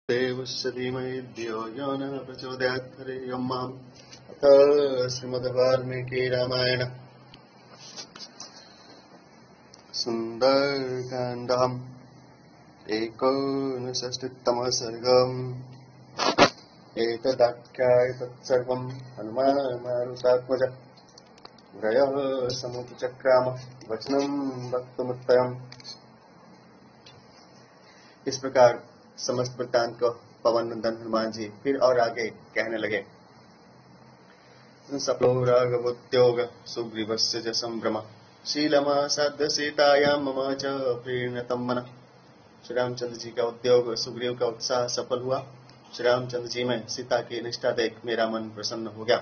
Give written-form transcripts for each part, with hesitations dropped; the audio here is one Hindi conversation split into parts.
देवस्य धीमहि धियो यो नः प्रचोदयात् हरेयं माम् अथ श्रीमद्वाल्मीकि रामायण सुन्दरकाण्डम् एकोनषष्टितमः सर्गम् एतदाख्याय तत्सर्वम् हनुमान् गिरयः समुपचक्राम वचनम् वक्तुमुत्तरम्। इस प्रकार समस्त वृत्तांत को पवन नंदन हनुमान जी फिर और आगे कहने लगे। सप्लो राघवोद्योग सुग्रीवस्य च संभ्रम शीलमासाद्य सीतायां मम च प्रीणतम मन। श्री रामचंद्र जी का उद्योग, सुग्रीव का उत्साह सफल हुआ। श्री रामचंद्र जी में सीता की निष्ठा देख मेरा मन प्रसन्न हो गया।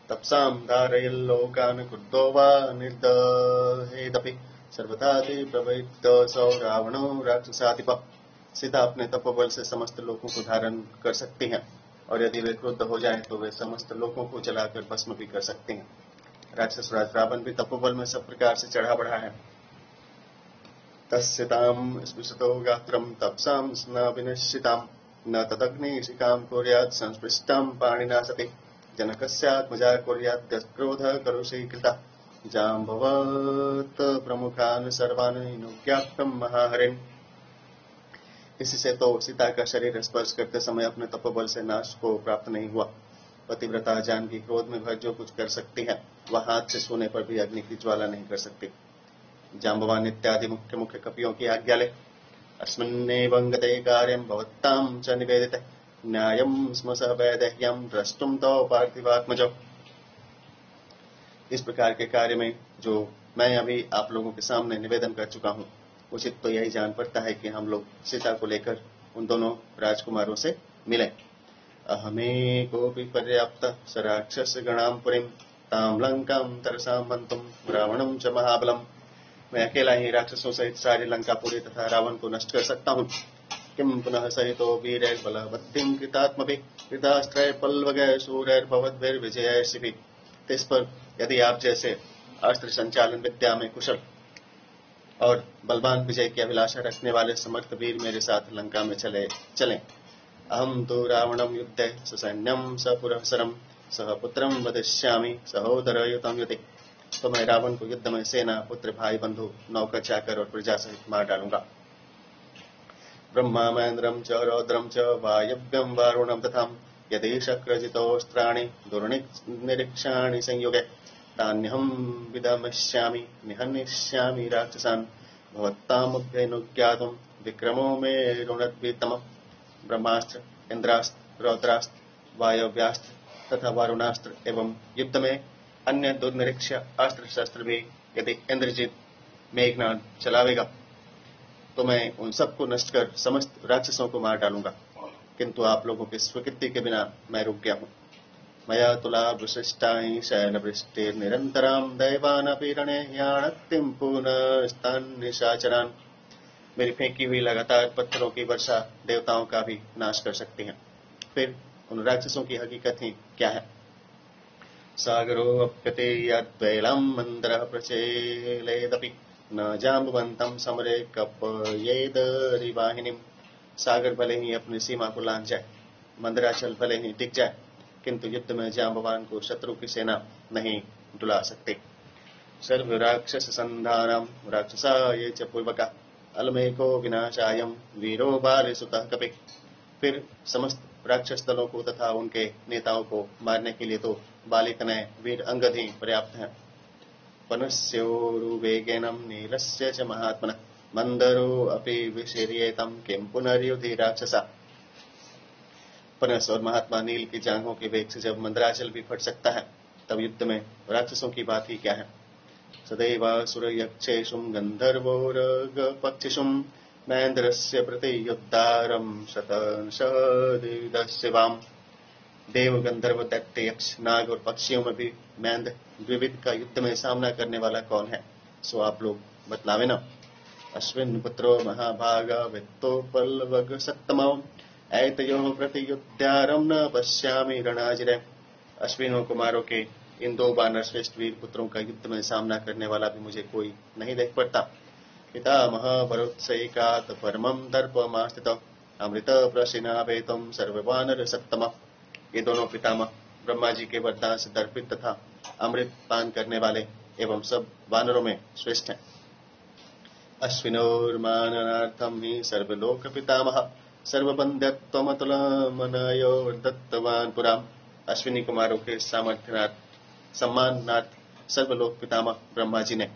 तपसां धारयल्लोकान् क्रुद्धो वा निर्दहेदपि सर्वथा प्रवृत्तो रावणो राक्षसाधिपः। सीता अपने तपोबल से समस्त लोगों को धारण कर सकती हैं, और यदि वे क्रुद्ध हो जाएं तो वे समस्त लोगों को जलाकर भस्म भी कर सकती हैं। राक्षस राज रावण भी तपोबल में सब प्रकार से चढ़ा बढ़ा है। तस्यतां स्पृशतो गात्रं तपसां स्नाविनश्चितां न तदग्निशिखां कुर्यात् संस्पृष्टां पाणिना सति। जनकस्यात्मजा कुर्यात् क्रोध करुषीकृता जाम्बवत् प्रमुखान् सर्वान् नुज्ञाप्तं महाहरिन्। इससे तो सीता का शरीर स्पर्श करते समय अपने तपोबल से नाश को प्राप्त नहीं हुआ। पतिव्रता जानकी क्रोध में भर जो कुछ कर सकती है, वह हाथ से छूने पर भी अग्नि की ज्वाला नहीं कर सकती। जाम्बवान इत्यादि मुख्य मुख्य कपियों की आज्ञा ले। अस्मिन्नेवं गते कार्यं भवतां च निवेदिते न्यायं स्म स वैदेह्यं द्रष्टुं तव पार्थिवात्मजौ। इस प्रकार के कार्य में जो मैं अभी आप लोगों के सामने निवेदन कर चुका हूँ, उचित तो यही जान पड़ता है कि हम लोग सीता को लेकर उन दोनों राजकुमारों से मिले। अहमेकोऽपि पर्याप्त स राक्षस गणां पुरीं तां लंकां तरसां हन्तुं रावणं च महाबलम्। मैं अकेला ही राक्षसों सहित सारी लंकापुरी तथा रावण को नष्ट कर सकता हूँ। किं पुनः सहितो वीरैर्बलवद्धिं कृतात्मभिः कृतास्त्रैर्पल्वगैः शूरैर्भवद्भिर्विजयैर्षिभिः। इस पर यदि आप जैसे अस्त्र संचालन विद्या में कुशल और बलवान विजय की अभिलाषा रखने वाले समर्थ वीर मेरे साथ लंका में चलें। अहम तो रावणं युद्धे ससैन्यं सपुरःसरं सह पुत्रं वदिष्यामि सहोदरयुतं युति। तो मैं रावण को युद्ध में सेना, पुत्र, भाई, बंधु, नौकर, चाकर और प्रजा सहित मार डालूंगा। ब्रह्मा महेंद्रं च रौद्रं च वायव्यं वारुणं तथा यदि शक्रजितोऽस्त्राणि दुर्निरीक्षाणि संयुगे तान्यहं विदमिष्यामि निहनिष्यामि राक्षसान् भवतामुभयनुज्ञातुं विक्रमो मे रुणद्वितमः। ब्रह्मास्त्र, इंद्रास्त्र, रौद्रास्त्र, वायव्यास्त्र तथा वारुणास्त्र एवं युद्ध में अन्य दुर्निरीक्ष अस्त्र शस्त्र भी यदि इंद्रजीत मेघनाद चलावेगा तो मैं उन सबको नष्ट कर समस्त राक्षसों को मार डालूंगा। किंतु आप लोगों की स्वीकृति के बिना मैं रुक गया हूँ। मया तुला वृशिष्टानि शैलवृष्टिर्निरन्तरां दैवानपि रणे याणक्तिं पुनस्तान्निशाचरान्। मेरी फेंकी हुई लगातार पत्थरों की वर्षा देवताओं का भी नाश कर सकती है। फिर उन राक्षसों की हकीकत ही क्या है। सागरोऽप्यते यद्वैलं मन्दरः प्रचेलेदपि न जाम्बवन्तं समरे कपयेदरिवाहिनीम्। सागर भले ही अपनी सीमा को लांघ जाए, मंदराचल भले ही टिक जाए, किंतु युद्ध में जाम्बवान को शत्रु की सेना नहीं डुला सकती। सर्व राक्षस संधानम राक्षसा ये च पूर्वका अलमेको विनाशायम वीरो बालिसुतः कपिः। फिर समस्त राक्षस दलों को तथा उनके नेताओं को मारने के लिए तो बालिकनय वीर अंगद ही पर्याप्त हैं। पनुस्योरुवेगेनं नीलस्य च महात्मनः मंदरो अपि विशीर्येतं किं पुनर्युधि राक्षसा। पनस और महात्मा नील की जांघों के वेग से जब मंदराचल भी फट सकता है, तब युद्ध में राक्षसों की बात ही क्या है। सदैवासुरयक्षेषुं गन्धर्वोरगपक्षिषुं महेन्द्रस्य प्रतियुद्धारं शतंशदिदस्य वाम। देव, गंधर्व, दैत्य, यक्ष, नाग और पक्षियों में भी महेंद्र द्विविध का युद्ध में सामना करने वाला कौन है, सो आप लोग बतलावे न। अश्विन पुत्रो महाभागा वित्तोपल्वग सत्तमो ऐतयोः प्रतियुद्धारं न पश्यामि रणाजिरे। अश्विनों कुमारों के इन दो बानर श्रेष्ठ वीर पुत्रों का युद्ध में सामना करने वाला भी मुझे कोई नहीं देख पड़ता। पितामह वरोत्सैकात् परमं दर्पमास्थितौ अमृत प्रसिना वेतम सर्ववानर सत्तम। ये दोनों पितामह ब्रह्मा जी के वरदान से दर्पित तथा अमृत पान करने वाले एवं सब वानरों में श्रेष्ठ हैं। अश्विनोर्माननार्थम ही सर्वलोक पितामह सर्वबंध्यत्वमतुलमनयो दत्तवान पुराम। अश्विनी कुमारों के सामर्थ्यनाथ सम्मानार्थ सर्वलोक पितामह ब्रह्मा जी ने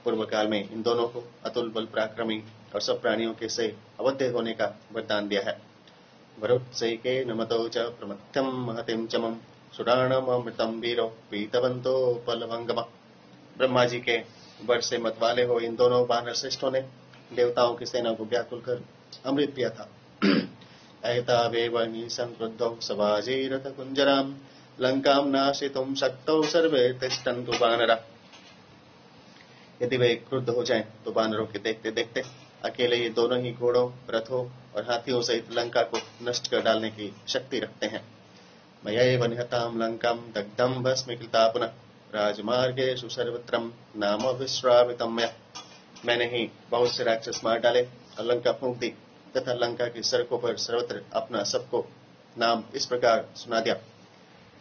पूर्व काल में इन दोनों को अतुल बल पराक्रमी और सब प्राणियों के से अवध्य होने का वरदान दिया है। वरुत्सैके नमतो च प्रमथ्यम महतिम चमम सुराणम अमृतम वीरो पीतवंतो पलवंगम। ब्रह्मा जी के वर से मत वाले हो इन दोनों वानर श्रेष्ठों ने देवताओं की सेना को व्याकुल कर अमृत पिया था। एतावेव संक्रुद्धौ सवाजीरथ कुंजराम लंकाम नाशितुम शक्तौ सर्वे तिष्ठन्तु वानरा। यदि वे क्रुद्ध हो जाएं तो वानरों के देखते देखते अकेले ये दोनों ही घोड़ों, रथों और हाथियों सहित लंका को नष्ट कर डालने की शक्ति रखते हैं। मयैव निहताम लंकाम दग्धम भस्मीकृता पुनः राजमार्गेषु सर्वत्रम नाम विश्रावितम मया। मैंने ही बहुत से राक्षस मार डाले और लंका फूंक दी तथा लंका की सड़कों पर सर्वत्र अपना सबको नाम इस प्रकार सुना दिया।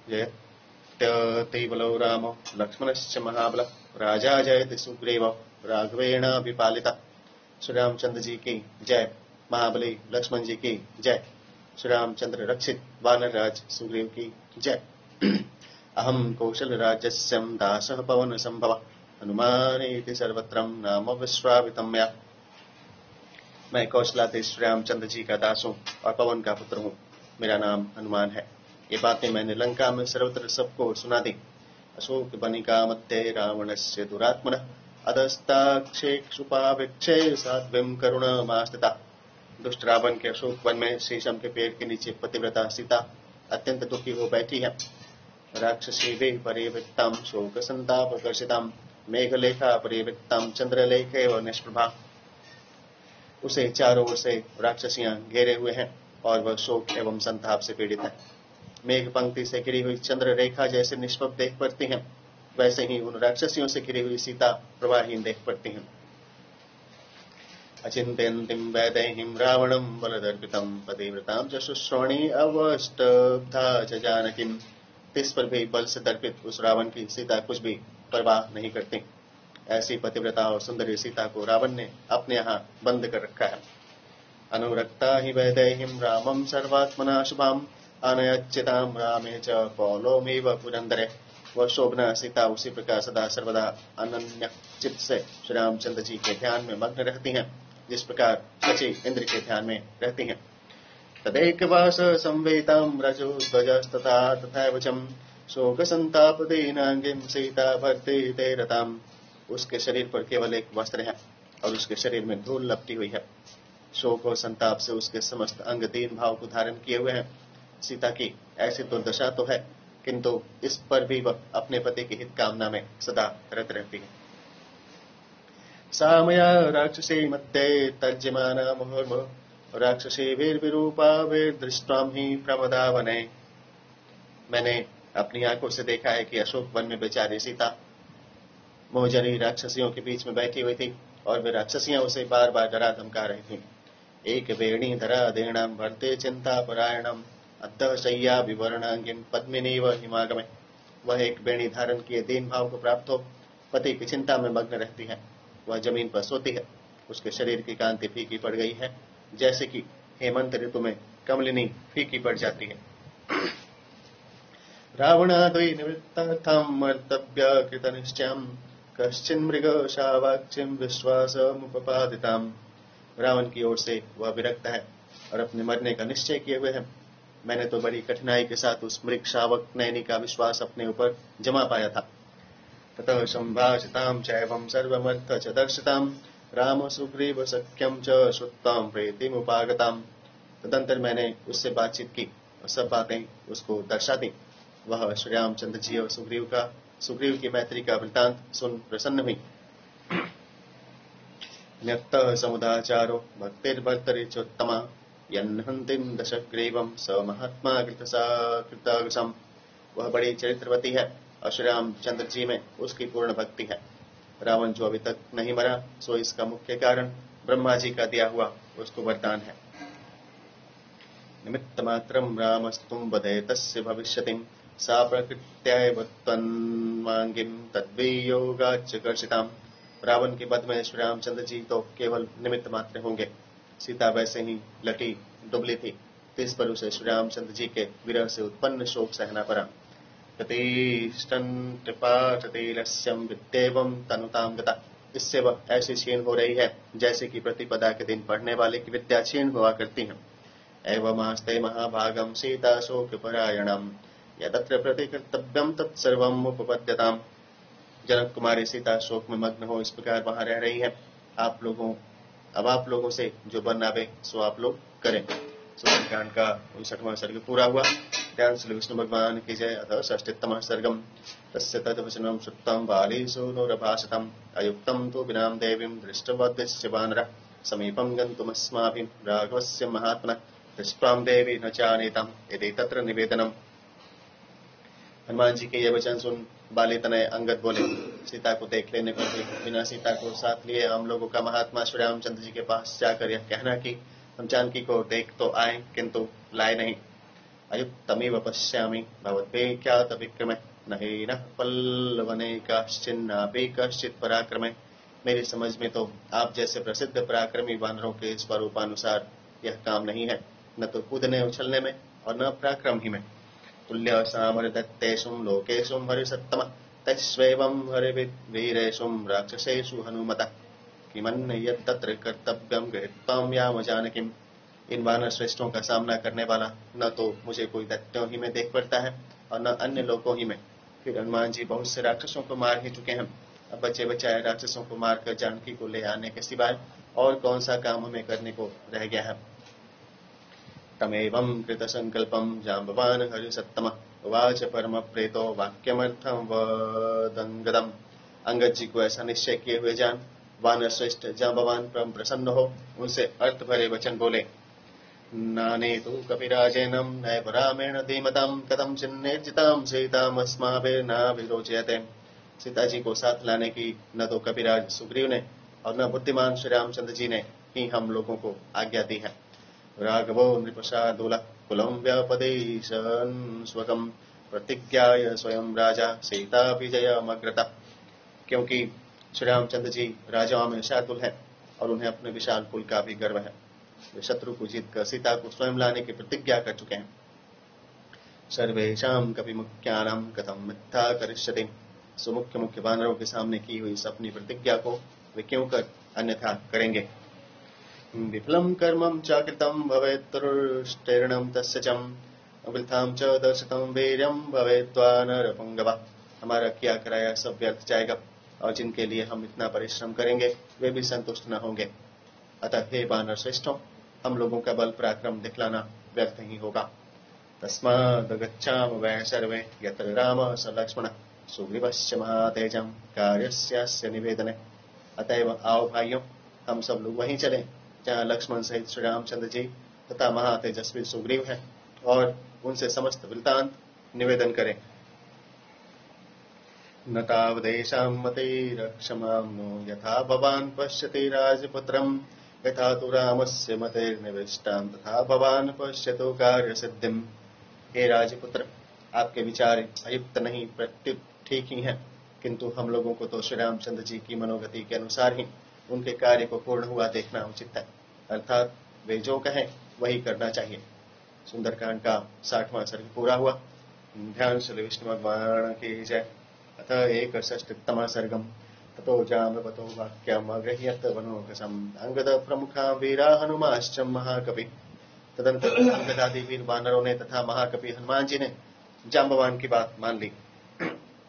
जयत्यतिबलो रामो लक्ष्मणश्च महाबल राजा जयति सुग्रीव राघवेण विपालिता। श्री रामचंद्र जी की जय। महाबली लक्ष्मण जी की जय। श्री रामचंद्र रक्षित वानर राज सुग्रीव की जय। अहम कौशल राज्यस्यम दासः पवन संभव हनुमानेति सर्वत्रम नाम विश्रावितम मया। मैं कौशलाधीश श्री रामचंद्र जी का दास हूँ और पवन का पुत्र हूँ। मेरा नाम हनुमान है। ये बातें मैंने लंका में सर्वत्र सबको सुना दी। अशोक बनिका मध्य रावणस्य दुरात्मनः अधस्ताक्षेक्षुपावेक्षे साध्वीं करुणमास्थिता। दुष्ट रावण के अशोक वन में शीशम के पेड़ के नीचे पतिव्रता सीता अत्यंत दुखी हो बैठी है। राक्षसी वे परिवृत्तां शोक संताप कर्षितां मेघलेखा परिवृत्तां चंद्रलेखे व निष्प्रभा। उसे चारों ओर से राक्षसियां घेरे हुए हैं और वह शोक एवं संताप से पीड़ित है। मेघ पंक्ति से घिरी हुई चंद्र रेखा जैसे निष्प्रभ देख पड़ती हैं, वैसे ही उन राक्षसियों से घिरी हुई सीता प्रवाहीन देख पड़ती हैं। अचिंत्यन्तिं वैदेहीं रावणं बलदर्पितं पतिव्रतां च शुश्रोणी अवष्टब्धा च जानकीं। इस पर भी बल से दर्पित उस रावण की सीता कुछ भी परवाह नहीं करती। ऐसी पतिव्रता और सुंदरी सीता को रावण ने अपने यहाँ बंद कर रखा है। अनुरक्ता ही वैदेहीं रामं सर्वात्मना शुभाम अनयच्चितां रामे च पौलोमेव पुरंदरे। वह शोभना सीता उसी प्रकार सदा सर्वदा अनन्य चित्त से श्री रामचंद्र जी के ध्यान में मग्न रहती हैं, जिस प्रकार शची इंद्र के ध्यान में रहती हैं। तदेकवास संवेतां रजो ध्वजस्तथा तथैव चं शोक संताप दीनांगिं सीता भर्ति ते रताम्। उसके शरीर पर केवल एक वस्त्र है और उसके शरीर में धूल लपटी हुई है। शोक और संताप से उसके समस्त अंग दीन भाव को धारण किए हुए हैं। सीता की ऐसी दुर्दशा तो है, किंतु इस पर भी वह अपने पति की हित कामना में सदा रत रहती है। सा मया राक्षसी मध्ये तर्ज्यमाना मुहुर्मुहुः राक्षसी वीरविरूपा वीरदृष्ट्वां हि प्रमदा वने। मैंने अपनी आंखों से देखा है कि अशोक वन में बेचारी सीता मोहजनी राक्षसियों के बीच में बैठी हुई थी और वे राक्षसियां उसे बार बार डरा धमका रही थीं। एक वेणी धरा देणाम भरते चिंता परायणम अद्ध शय्या विवरणांगिम पद्मिनीव हिमागमे। वह एक बेणी धारण किए दीन भाव को प्राप्त हो पति की चिंता में मग्न रहती है। वह जमीन पर सोती है। उसके शरीर की कांति फीकी पड़ गई है, जैसे कि हेमंत ऋतु में कमलिनी फीकी पड़ जाती है। रावणादि निवृत्तार्थं मर्तव्य कृतनिश्चयम् कश्चिन् मृग शावाक्षिं विश्वासमुपपादिताम्। रावण की ओर से वह विरक्त है और अपने मरने का निश्चय किए हुए है। मैंने तो बड़ी कठिनाई के साथ उस मृग शावक नैनी का विश्वास अपने ऊपर जमा पाया था। ततः संभाषितां चैवं सर्वमर्थ च दर्शितां राम सुग्रीव सख्यं च श्रुत्वां प्रीतिमुपागताम्। तदंतर मैंने उससे बातचीत की और सब बातें उसको दर्शा दी। वह श्री रामचंद्र जी और सुग्रीव की मैत्री का वृतांत सुन प्रसन्न हुई। न्यक्तः समुदाचारो भक्तिर्भर्तरिचोत्तमा यन्हन्तिं दशग्रीवं स महात्मा कृतसाकृतसम्। वह बड़ी चरित्रवती है और श्री रामचंद्र जी में उसकी पूर्ण भक्ति है। रावण जो अभी तक नहीं मरा, सो इसका मुख्य कारण ब्रह्मा जी का दिया हुआ उसको वरदान है। निमित्तमात्रं रामस्तुं वदे तस्य भविष्यतिं सा प्रकृत्यैव त्वन्वाङ्गिं तद्वियोगाच्च कर्षितां। रावण के वध में श्री रामचंद्र जी तो केवल निमित्त मात्र होंगे। सीता वैसे ही लटी दुबली थी, इस पर उसे श्री रामचंद्र जी के विरह से उत्पन्न शोक सहना पड़ा। कृपाचतीलस्यं विद्येवं तनुतां गता। इससे वह ऐसी क्षीण हो रही है जैसे कि प्रतिपदा के दिन पढ़ने वाले की विद्या क्षीण हुआ करती है। एवमास्ते महाभागं सीता शोकपरायणं यदत्र प्रतिकर्तव्यं तत्सर्वं उपपद्यताम्। जनक कुमारी सीता शोक में मग्न हो इस प्रकार वहां रह रही है। आप लोगों से जो बन आवे सो आप लोग करें। सुंदरकांड का 59वां सर्ग पूरा हुआ। ध्यान श्री विष्णु भगवान की जय। अथ षष्टितमः सर्गम। तस्य तद्वचनं श्रुत्वा बाली सूनुरभाषितम् अयुक्तं तु विनां देवीं दृष्टवद्यस्य वानरः समीपं गन्तुमस्माभिः राघवस्य महात्मनः दृष्ट्वां देवी न चानीतम् इति तत्र निवेदनम्। हनुमान जी के ये वचन सुन बाली तनय अंगद बोले, सीता को देख लेने पर भी बिना सीता को साथ लिए हम लोगों का महात्मा श्री रामचंद्र जी के पास जाकर यह कहना कि हम जानकी को देख तो आए किंतु लाए नहीं। अयुक्तमिव पश्यामि भवद्भिख्यात विक्रमे नहि नः पल्लवने कश्चिन्नापि कश्चित् पराक्रमे। मेरी समझ में तो आप जैसे प्रसिद्ध पराक्रमी वानरों के स्वरूपानुसार यह काम नहीं है, न तो कूदने उछलने में और न पराक्रम ही में। तुल्य सामरदत्तेषु लोकेषु हरिसत्तम तस्वेवं हरिवीरेषु राक्षसेषु हनुमतः किमन्य यत्तत्र कर्तव्यं गृहीत्वां याम जानकीम्। इन वानर श्रेष्ठों का सामना करने वाला न तो मुझे कोई दैत्यों ही में देख पड़ता है और न अन्य लोकों ही में। फिर हनुमान जी बहुत से राक्षसों को मार ही चुके हैं। अब बचे बचाए राक्षसों को मारकर जानकी को ले आने के सिवाय और कौन सा काम हमें करने को रह गया है। तमेवं कृतसंकल्पं जाम्बवान् हरिसत्तमः उवाच परम प्रेतो वाक्यमर्थं वदंगदम्। अंगद जी को ऐसा निश्चय किए हुए जान वानर श्रेष्ठ जाम्बवान परम प्रसन्न हो उनसे अर्थ भरे वचन बोले। नाने तु कपिराजेनं नैव रामेण धीमतां कथं चिन्नेर्जितां सीतामस्माभिर्नाभिरोचयते। सीता जी को साथ लाने की न तो कपिराज सुग्रीव ने और न बुद्धिमान श्री रामचंद्र जी ने ही हम लोगों को आज्ञा दी है। राघवो नृपशार्दूलः कुलं व्यापदेशन् स्वकं प्रतिज्ञाय स्वयं राजा सीतापि जयमग्रतः। क्योंकि श्री रामचंद्र जी राजाओं में शार्दूल हैं और उन्हें अपने विशाल कुल का भी गर्व है। वे शत्रु को जीतकर सीता को स्वयं लाने की प्रतिज्ञा कर चुके हैं। सर्वेषां कपिमुख्यानां कथं मिथ्या करिष्यति। सुमुख्य मुख्य वानरों के सामने की हुई इस अपनी प्रतिज्ञा को वे क्यों कर अन्यथा करेंगे। विफलं कर्मं च कृतं भवेत् तुष्टेर्णं तस्य च वृथां च दर्शितं वीर्यं भवेत् वानरपुंगवः। हमारा किया कराया सब व्यर्थ जाएगा और जिनके लिए हम इतना परिश्रम करेंगे वे भी संतुष्ट न होंगे। अतः हे वानर श्रेष्ठों, हम लोगों का बल पराक्रम दिखलाना व्यर्थ ही होगा। तस्माद् गच्छाम वै सर्वे यत्र रामः स लक्ष्मणः सुग्रीवश्च महातेजं कार्यस्यास्य निवेदने। अतएव आओ भाइयों, हम सब लोग वहीं चलें जहाँ लक्ष्मण सहित श्री रामचंद्र जी तथा महातेजस्वी सुग्रीव है और उनसे समस्त वृत्तांत निवेदन करें। न तावदेषां मतिरक्षमां नो यथा भवान् पश्यति राजपुत्रं यथा तु रामस्य मतिर्निविष्टां तथा भवान् पश्यतु कार्यसिद्धिम्। हे राजपुत्र, आपके विचार अयुक्त नहीं प्रत्युत ठीक ही हैं, किंतु हम लोगों को तो श्री रामचंद्र जी की मनोगति के अनुसार ही उनके कार्य को पूर्ण हुआ देखना उचित है, अर्थात वे जो कहें वही करना चाहिए। सुंदरकांड का 60वां सर्ग पूरा हुआ। ध्यान श्री विष्णु भगवान की जय। अथ 61तमः सर्गम। ततो जाम्बवतो वाक्यम् अगृह्यत वनोकसम् अंगद प्रमुखा वीरा हनुमाश्च महाकवि। तदंतर अंगद आदि वीर वानरों ने तथा महाकवि हनुमान जी ने जाम्बवान की बात मान ली।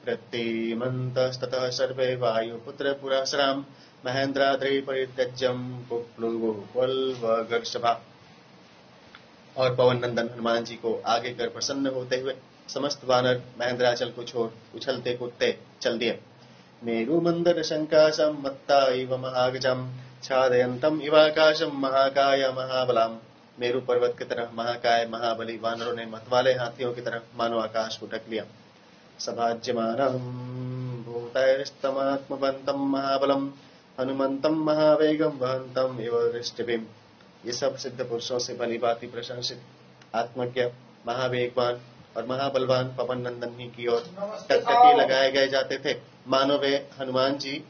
प्रतिमन्तस्ततः सर्वे वायुपुत्र पुरासराम महेन्द्राद्रि परित्यज्यं कुप्लुवल्वगर्षभा। और पवन नंदन हनुमान जी को आगे कर प्रसन्न होते हुए समस्त वानर महेंद्राचल को छोड़ उछलते कूदते चल दिए। मेरु मंदर शंकाशं मत्ता इव महागजं छादयन्तम् इवाकाशं महाकाय महाबलाम। मेरु पर्वत की तरह महाकाय महाबली वानरों ने मतवाले हाथियों की तरह मानो आकाश को ढक लिया। सभाज्यमानं भूतैस्तमात्मवन्तं महाबलं हनुमन्तं महावेगं वहन्तं इव दृष्टिभिम्। ये सब सिद्ध पुरुषों से भली भांति प्रशंसित आत्मज्ञ, महावेगवान और महाबलवान पवन नंदन ही की ओर टकटकी लगाए गए जाते थे, मानो वे हनुमान जी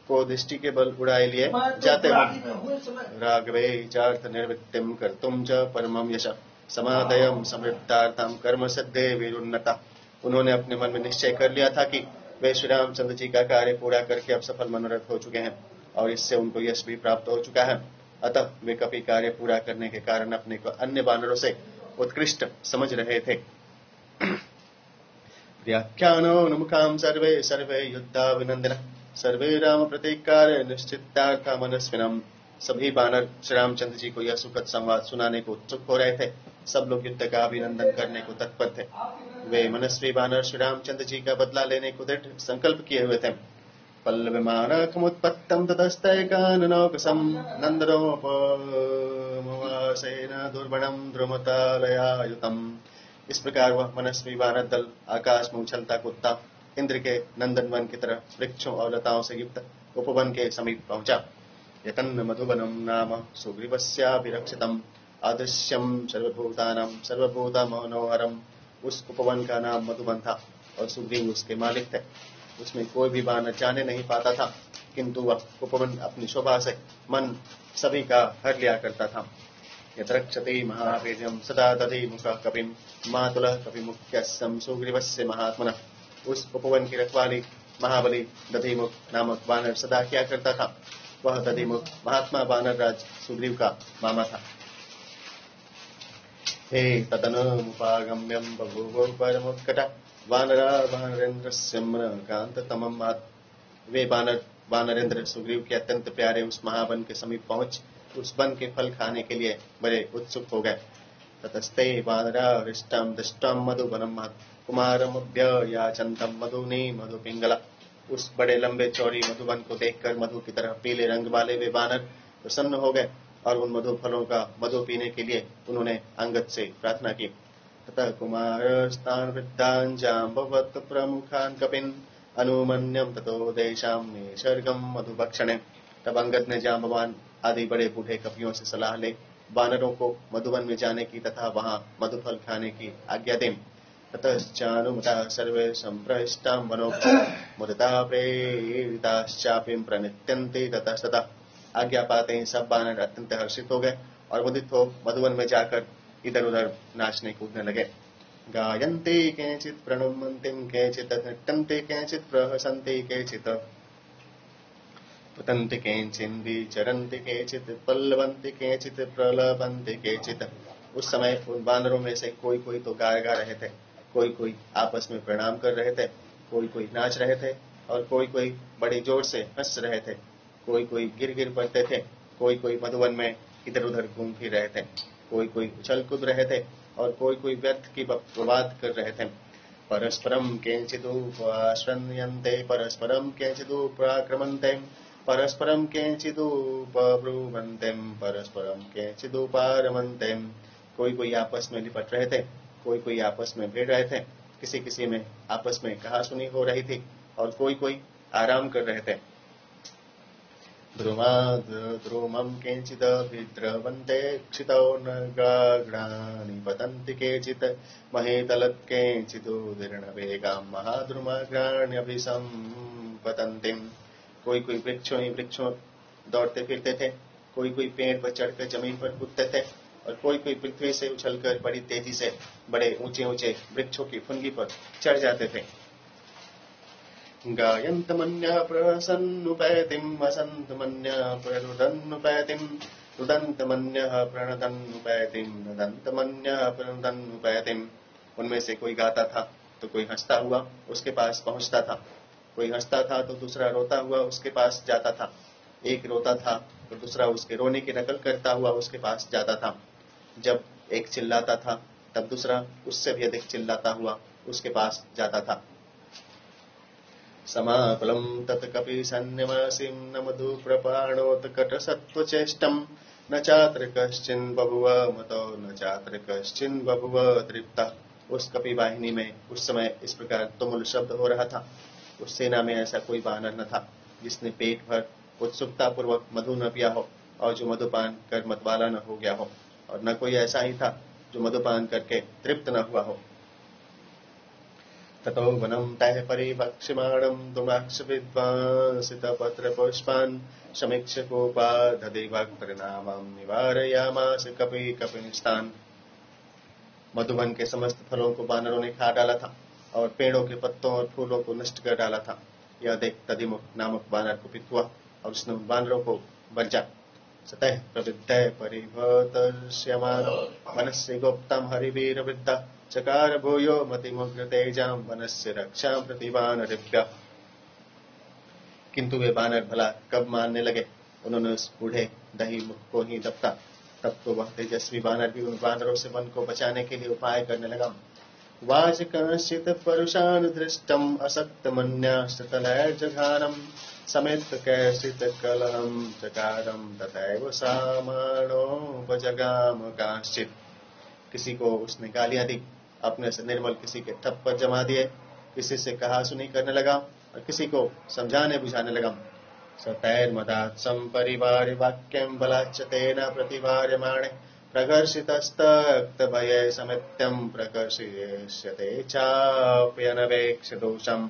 को दृष्टि के बल उड़ाए लिए जाते हैं। राघवे चार्थ निर्वृत्तिम कर्तुम च परमम यश समादयम समृद्धार्थम कर्म सिद्धे वीरुन्नता। उन्होंने अपने मन में निश्चय कर लिया था कि वे श्री रामचंद्र जी का कार्य पूरा करके अब सफल मनोरथ हो चुके हैं और इससे उनको यश भी प्राप्त हो चुका है। अतः वे कपि कार्य पूरा करने के कारण अपने को अन्य वानरों से उत्कृष्ट समझ रहे थे। व्याख्यानो नुमुखाम सर्वे सर्वे युद्धाभिनंदन सर्वे राम प्रतीकार निश्चितार्थ मनस्विनम। सभी वानर श्री रामचंद्र जी को यह सुखद संवाद सुनाने को उत्सुक हो रहे थे। सब लोग युद्ध का अभिनंदन करने को तत्पर थे। वे मनस्वी वानर श्री रामचंद्र जी का बदला लेने को दृढ़ संकल्प किए हुए थे। पल्लविमानकमुत्पत्तं ततस्तैकाननौकसं नन्दनोपमवासेन दुर्बणं द्रुमतालयायुतम्। इस प्रकार वह मनस्वी वानर दल आकाश में उछलता कूदता इंद्र के नंदनवन की तरह वृक्षों और लताओं से युक्त उपवन के समीप पहुंचा। यतन्न मधुवनं नाम सुग्रीवस्याभिरक्षितम् आदृश्यं सर्वभूतानां सर्वभूतमनोहरम्। उस उपवन का नाम मधुवन था और सुग्रीव उसके मालिक थे। उसमें कोई भी वानर जाने नहीं पाता था, किंतु वह उपवन अपनी शोभा से मन सभी का हर लिया करता था। यत्रक्षते महावीर्यं सदा तधिमुखः कपिं मातुलः कपिमुख्यस्सं सुग्रीवस्य महात्मनः। उस उपवन की रखवाली महाबली दधिमुख नामक वानर सदा किया करता था। वह दधिमुख महात्मा वानर राज सुग्रीव का मामा था। हे तदनुमुपागम्यं बभूवो परमोत्कट वानरा वानरेन्द्रस्य मनकान्ततमं मात्। वे वानरेंद्र सुग्रीव के अत्यंत प्यारे उस महावन के समीप पहुंच उस वन के फल खाने के लिए बड़े उत्सुक हो गए। ततस्ते वानरा हृष्टं दृष्टं मधुवनं कुमारमभ्ययाचन्तं मधुनी मधुपिंगला। उस बड़े लंबे चौड़ी मधुवन को देखकर मधु की तरह पीले रंग वाले वे वानर प्रसन्न हो गए और उन मधु फलों का मधु पीने के लिए उन्होंने अंगद से प्रार्थना की। ततः कुमारस्तान् वृद्धान् जाम्बवत् प्रमुखान् कपिन् अनुमन्यं ततो देशां निसर्गं मधुभक्षणे। तब अंगद ने जाम्बवान आदि बड़े बूढ़े कपियों से सलाह ले वानरों को मधुवन में जाने की तथा वहां मधुफल खाने की आज्ञा दी। ततश्चानुमता सर्वे संप्रहिष्टां वनो मुदिता प्रेरिताश्चापि प्रणित्यन्ते ततस्ततः। आज्ञा पाते ही सब वानर अत्यंत हर्षित हो गए और मुदित हो मधुवन में जाकर इधर उधर नाचने कूदने लगे। गायन्ते केचित् प्रणुमन्ति केचित् नृत्यन्ते केचित् प्रहसन्ति केचित् पतन्ति केचित् विचरन्ति केचित् पल्लवन्ति केचित् प्रलपन्ति केचित्। उस समय उन वानरों में से कोई कोई तो गाय गा रहे थे, कोई कोई आपस में प्रणाम कर रहे थे, कोई कोई नाच रहे थे और कोई कोई बड़े जोर से हंस रहे थे, कोई कोई गिर गिर पड़ते थे, कोई कोई मधुवन में इधर उधर घूम फिर रहे थे, कोई कोई उछल कूद रहे थे और कोई कोई व्यर्थ की बकवाद कर रहे थे। परस्परम केचिदुपाश्रण्यन्ते परस्परम केचिदुपाक्रमन्ते परस्परम केचिदुपब्रुवन्ते परस्परम केचिदुपारमन्ते। कोई कोई आपस में लिपट रहे थे, कोई कोई आपस में भिड़ रहे थे, किसी किसी में आपस में कहासुनी हो रही थी और कोई कोई आराम कर रहे थे। ध्रुमं केचिदभिद्रवन्ते क्षितौ नगाग्राणि पतन्ति केचित् महीतलत् केचिदुदीर्णवेगां महाद्रुमग्राण्यभिसम्पतन्ति। कोई कोई वृक्षों दौड़ते फिरते थे, कोई कोई पेड़ पर चढ़कर जमीन पर कूदते थे और कोई कोई पृथ्वी से उछलकर बड़ी तेजी से बड़े ऊंचे ऊंचे वृक्षों की फुनगी पर चढ़ जाते थे। गायन्तमन्यः प्रसन्नुपैतिम् वसन्तमन्यः प्ररुदन्नुपैतिम् रुदन्तमन्यः प्रणदन्नुपैतिम् नदन्तमन्यः प्रणदन्नुपैतिम्। उनमें से कोई गाता था तो कोई हंसता हुआ उसके पास पहुंचता था, कोई हंसता था तो दूसरा रोता हुआ उसके पास जाता था, एक रोता था तो दूसरा उसके रोने की नकल करता हुआ उसके पास जाता था। जब एक चिल्लाता था तब दूसरा उससे भी अधिक चिल्लाता हुआ उसके पास जाता था। समाकुलं तत्कपि सन्निवासिं न मधुप्रपाणोत्कटसत्त्वचेष्टं न चात्र कश्चिन् बभुव मतो न चात्र कश्चिन् बभुव तृप्तः। उस कपि वाहिनी में उस समय इस प्रकार तुमुल शब्द हो रहा था। उस सेना में ऐसा कोई वानर न था जिसने पेट भर उत्सुकता पूर्वक मधु न पिया हो और जो मधुपान कर मतवाला न हो गया हो, और न कोई ऐसा ही था जो मधुपान करके तृप्त न हुआ हो। ततो वनं तैः परिभक्ष्यमाणं दुमाक्ष विद्वांसित पत्र पुष्पान् समीक्ष्य कोपादधिवक्तृनामं निवारयामास कपि कपिनिस्तान्। मधुवन के समस्त फलों को बानरों ने खा डाला था और पेड़ों के पत्तों और फूलों को नष्ट कर डाला था। यह देख तदिमुख नामक बानर कुपित हुआ और उसने उन बानरों को बरजा। सतः प्रवृद्धः परिभतस्यमान वनस्य गोप्तां हरिवीर वृद्धा चकार भूयो मतिमुग्र तेजां वनस्य रक्षां प्रति वानरेभ्यः। किंतु वे बानर भला कब मारने लगे। उन्होंने उस बूढ़े दही मुख को ही दबता। तब तो वह तेजस्वी बानर भी उन बानरों से वन को बचाने के लिए उपाय करने लगा। वाचकंश्चित् परुषान् दृष्टम् असक्तमन्यास्ततलैर्जघानम् समेत कैश्चित् कलहं चकारं तथैव सामानोपजगाम कांश्चित्। किसी को उसने गालियां दी, अपने से निर्मल किसी के थप्पड़ जमा दिए, किसी से कहा सुनी करने लगा और किसी को समझाने बुझाने लगा। सतैर्मदात् संपरिवार्य वाक्यं बलाच्च तेन प्रतिवार्यमाणे प्रकर्षितस्तक्तभये समित्यं प्रकर्षयिष्यते चाप्यनवेक्ष्य दोषम्।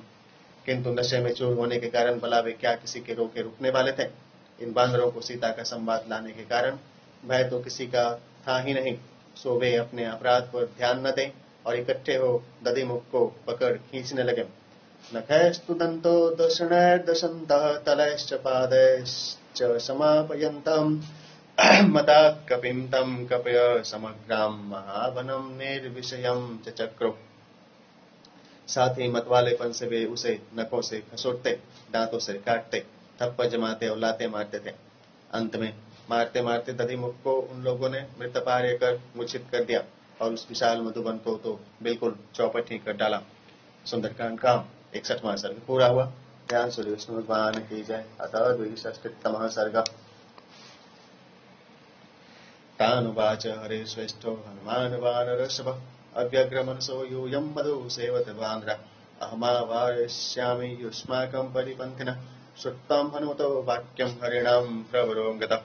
किंतु नशे में चूर होने के कारण भला वे क्या किसी के रोके रुकने वाले थे। इन बानरों को सीता का संवाद लाने के कारण भय तो किसी का था ही नहीं। सो वे अपने अपराध पर ध्यान न दें और इकट्ठे हो दधिमुख को पकड़ खींचने लगे। नखैस्तु दंतो दशनैर्दशन्तः तलैश्च पादैश्च समापयन्तम् मदात् कपिं तं कपय समग्रां महावनं निर्विषयं च चक्रो। साथ ही मतवालेपन से वे उसे नखों से खसोटते, दांतों से काटते, थप्पड़ जमाते और लाते मारते थे। अंत में मारते मारते दधिमुख को उन लोगों ने मृतपार्य कर मूर्छित कर दिया और उस विशाल मधुबन को तो बिल्कुल चौपट ही कर डाला। सुंदरकांड का 61वां सर्ग पूरा हुआ। ध्यान सूर्य विष्णु भगवान की जय। अतः 260तमः सर्ग। तानुवाच हरे श्रेष्ठो हनुमान वानरषभः अव्यग्रमनसो यूयं मधु सेवत वानरः अहमावारयिष्यामि युष्माकं परिपन्थिनः श्रुत्वं हनुमतो वाक्यं हरिणां प्रवरोऽङ्गतः।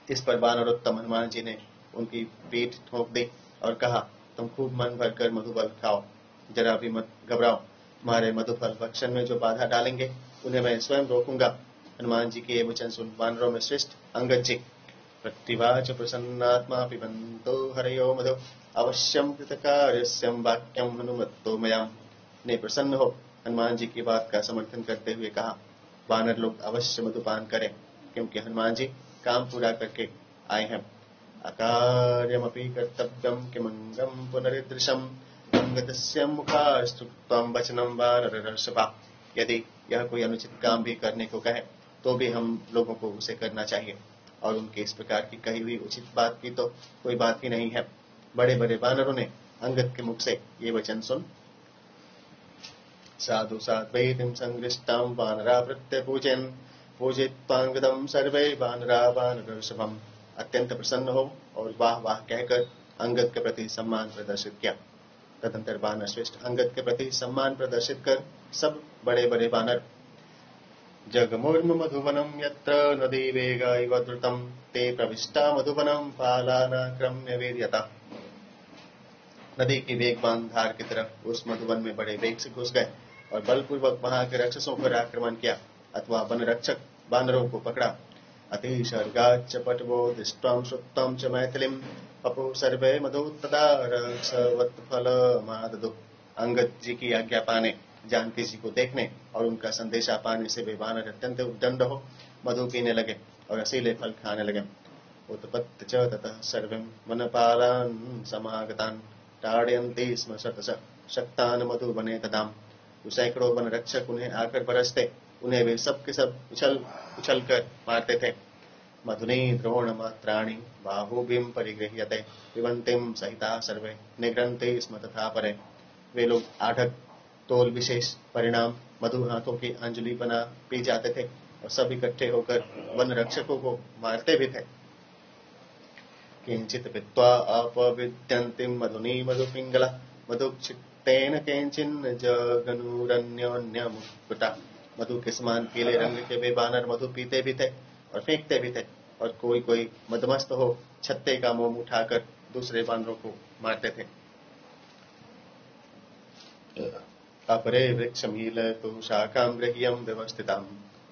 इस पर वानरोत्तम हनुमान जी ने उनकी पीठ ठोक दी और कहा, तुम खूब मन भरकर मधुफल खाओ, जरा भी मत घबराओ। तुम्हारे मधुफल भक्षण में जो बाधा डालेंगे उन्हें मैं स्वयं रोकूंगा। हनुमान जी के ये वचन सुन वानरों में श्रेष्ठ अंगद जी प्रतिवाच प्रसन्नात्मा पिबन्तो हरयो मधु अवश्यम कृतकार्यस्यं वाक्यं हनुमत्तो मया। ने प्रसन्न हो हनुमान जी की बात का समर्थन करते हुए कहा, वानर लोग अवश्य मधुपान करें, क्योंकि हनुमान जी काम पूरा करके आए हैं। अकार्यमपि कर्तव्यं किमंगं पुनरीदृशम् अंगदस्य मुखास्तुत्वं वचनं वानरर्षभा। यदि यह कोई अनुचित काम भी करने को कहे तो भी हम लोगों को उसे करना चाहिए, और उनके इस प्रकार की कही हुई उचित बात की तो कोई बात ही नहीं है। बड़े बड़े वानरों ने अंगद के मुख से ये वचन सुन साधु साध्वैतिं संगृष्टां वानरा प्रत्यपूजयन् पूजित्वांगदं सर्वे वानरा वानरर्षभम्। अत्यंत प्रसन्न हो और वाह वाह कहकर अंगद के प्रति सम्मान प्रदर्शित किया। तदंतर वानर श्रेष्ठ अंगद के प्रति सम्मान प्रदर्शित कर सब बड़े बड़े वानर जगमुर्म मधुवनं यत्र नदी वेगा इव द्रुतं ते प्रविष्टा मधुवनं पालानाक्रम्य वीर्यता। नदी की वेगवान धार की तरफ उस मधुवन में बड़े वेग से घुस गए और बलपूर्वक वहां के राक्षसों पर आक्रमण किया अथवा वन रक्षक बानरों को पकड़ा। अतिशर्गाच्च पटवो दृष्ट्वां श्रुत्वां च मैथिलीं पपु सर्वे मधु तदा रक्षवत्फलमाददु। अंगद जी की आज्ञा पाने, जानकी जी को देखने और उनका संदेशा पाने से वे वानर अत्यंत उद्दंड हो मधु पीने लगे और रसीले फल खाने लगे। उत्पत्त च ततः सर्वं वनपालान् समागतान् ताड़यन्ति स्म शतश शक्तान् मधुवने तदाम्। सैकड़ों वन रक्षक उन्हें आकर बरसते, उन्हें वे सब के सब उछल कर मारते थे। मधुनी द्रोण मात्राणि बाहुभिं परिगृह्यते पिबन्तिं सहिता सर्वे निगृह्णन्ति स्म तथा परे। वे लोग आढ़क तोल विशेष परिणाम मधु हाथों की अंजलि बना पी जाते थे और सब इकट्ठे होकर वन रक्षकों को मारते भी थे। किंचित पित्वा अपविद्यन्तिं मधुनी मधुपिंगला मधुक्षिप्तेन केंचिन् जगनुरन्योन्यमुक्ता। मधु के समान पीले रंग के वे वानर मधु पीते भी थे और फेंकते भी थे, और कोई कोई मदमस्त हो छत्ते का मोम उठाकर दूसरे बानरों को मारते थे। अपरे वृक्षमीलतु शाखां गृह्यं व्यवस्थिताम्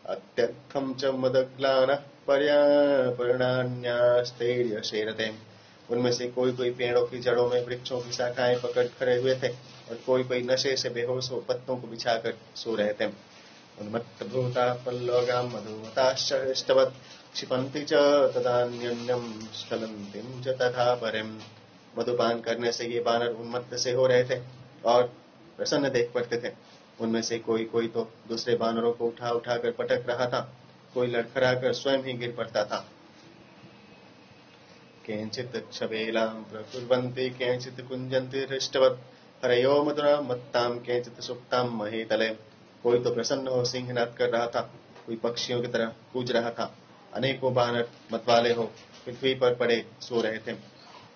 अत्यर्थं च मदग्लानः पर्यापर्णान्यास्तैर्यशेरते। उनमें से कोई कोई पेड़ों की जड़ों में वृक्षों की शाखाएं पकड़ खड़े हुए थे और कोई कोई नशे से बेहोश हो पत्तों को बिछाकर सो रहे थे। उन्मत्तभूता पल्लवगां मधुमताश्चरिष्टवत् क्षिपन्ति च तदान्योन्यं स्खलन्तीं च तथा परिम्। मधुपान करने से ये बानर उन्मत्त से हो रहे थे और प्रसन्न देख पड़ते थे। उनमें से कोई कोई तो दूसरे बानरों को उठा उठा कर पटक रहा था, कोई लड़खड़ा कर स्वयं ही गिर पड़ता था। केंचित् क्षवेलां प्रकुर्वन्ति केंचित् कुञ्जन्ति हृष्टवत् हरयो मधुरां मत्तां केंचित् सुप्तां महीतले। कोई तो प्रसन्न हो सिंहनाद कर रहा था, कोई पक्षियों की तरह कूज रहा था। अनेकों बानर मतवाले हो पृथ्वी पर पड़े सो रहे थे।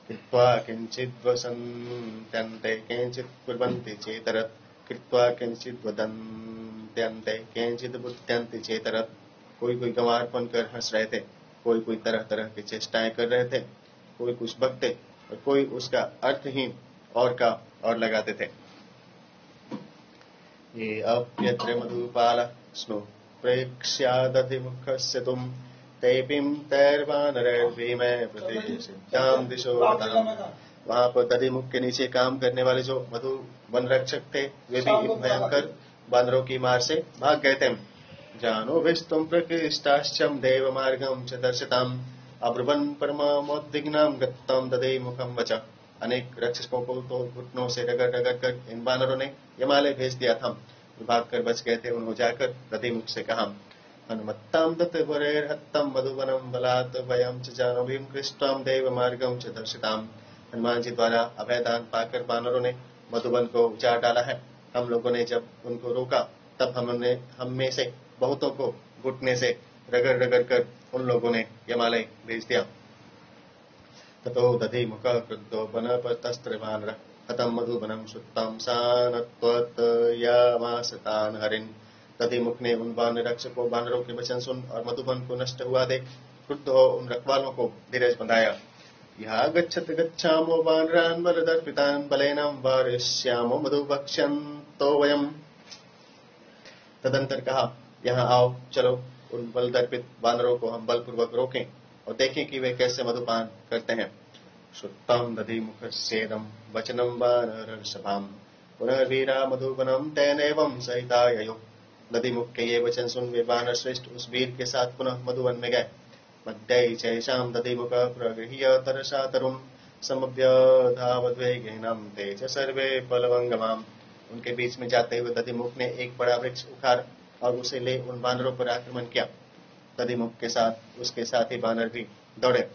कृत्वा किंचित् वसन्त्यन्ते केंचित् कुर्वन्ति चेतरत् कृत्वा किंचित् वदन्त्यन्ते केंचित् बुध्यन्ति चेतरत्। कोई कोई गंवारपन कर हंस रहे थे, कोई कोई तरह तरह की चेष्टाएं कर रहे थे, कोई कुछ बकते और कोई उसका अर्थहीन और का और लगाते थे। ये अप्यत्र मधुपालः स्नो प्रेक्ष्यादधिमुखस्य तुम तेपिं तैर्वानरैर्भीमे प्रतिसिद्धां दिशो गताम्। वहां पर दधिमुख के नीचे काम करने वाले जो मधु वन रक्षक थे, वे भी इन भयंकर बानरों की मार से भाग गए थे। जानोभिस्तुं प्रकृष्टाश्चम देव मार्गं च दर्शिताम् अब्रुवन् परमामोद्विग्नां गत्तां दधिमुखं वच। अनेक रक्षकों को तो घुटनों से रगड़ रगड़ कर इन बानरों ने यमालय भेज दिया था। भाग कर बच गए थे। उन्होंने जाकर दधिमुख से कहा, हनुमत्तां दत्तवरैर्हत्तं मधुवनं बलात् वयं च जानोभिं कृष्टां देव मार्गं च दर्शिताम्। हनुमान जी द्वारा अभयदान पाकर बानरों ने मधुवन को उजाड़ डाला है। हम लोगों ने जब उनको रोका तब हम में से बहुतों को घुटने से रगड़ रगड़ कर उन लोगों ने यमालय भेज दिया। ततो दधिमुखः क्रुद्धो वनपतस्त्रवानरः हतं मधुवनं शुत्तं सानत्वतयामास तान् हरिन्। दधिमुख ने उन वानर रक्षकों बानरों के वचन सुन और मधुवन को नष्ट हुआ देख क्रुद्ध हो उन रखवालों को धीरज बंधाया। यः गच्छत गच्छामो वानरान् बलदर्पितान् बलेनां वारिष्यामो मधुभक्ष्यन्तो वयम्। तदंतर कहा, यहाँ आओ, चलो उन बलदर्पित वानरों को हम बलपूर्वक रोकें और देखें कि वे कैसे मधुपान करते हैं। श्रुत्तं दधिमुखस्येदं वचनं वानरसभाम् पुनर्वीरा मधुवनं तेनैवं सहिता ययो। दधिमुख के ये वचन सुन वे वानर श्रेष्ठ उस वीर के साथ पुनः मधुवन में गए। मध्यै चैषां दधिमुखः प्रगृह्य तरसा तरुं समभ्यधावद्वेगेनं ते च सर्वे बलवंगमाम्। उनके बीच में जाते हुए दधिमुख ने एक बड़ा वृक्ष उखाड़ और उसे ले उन बानरों पर आक्रमण किया। दधिमुख के साथ उसके साथी बानर भी दौड़े।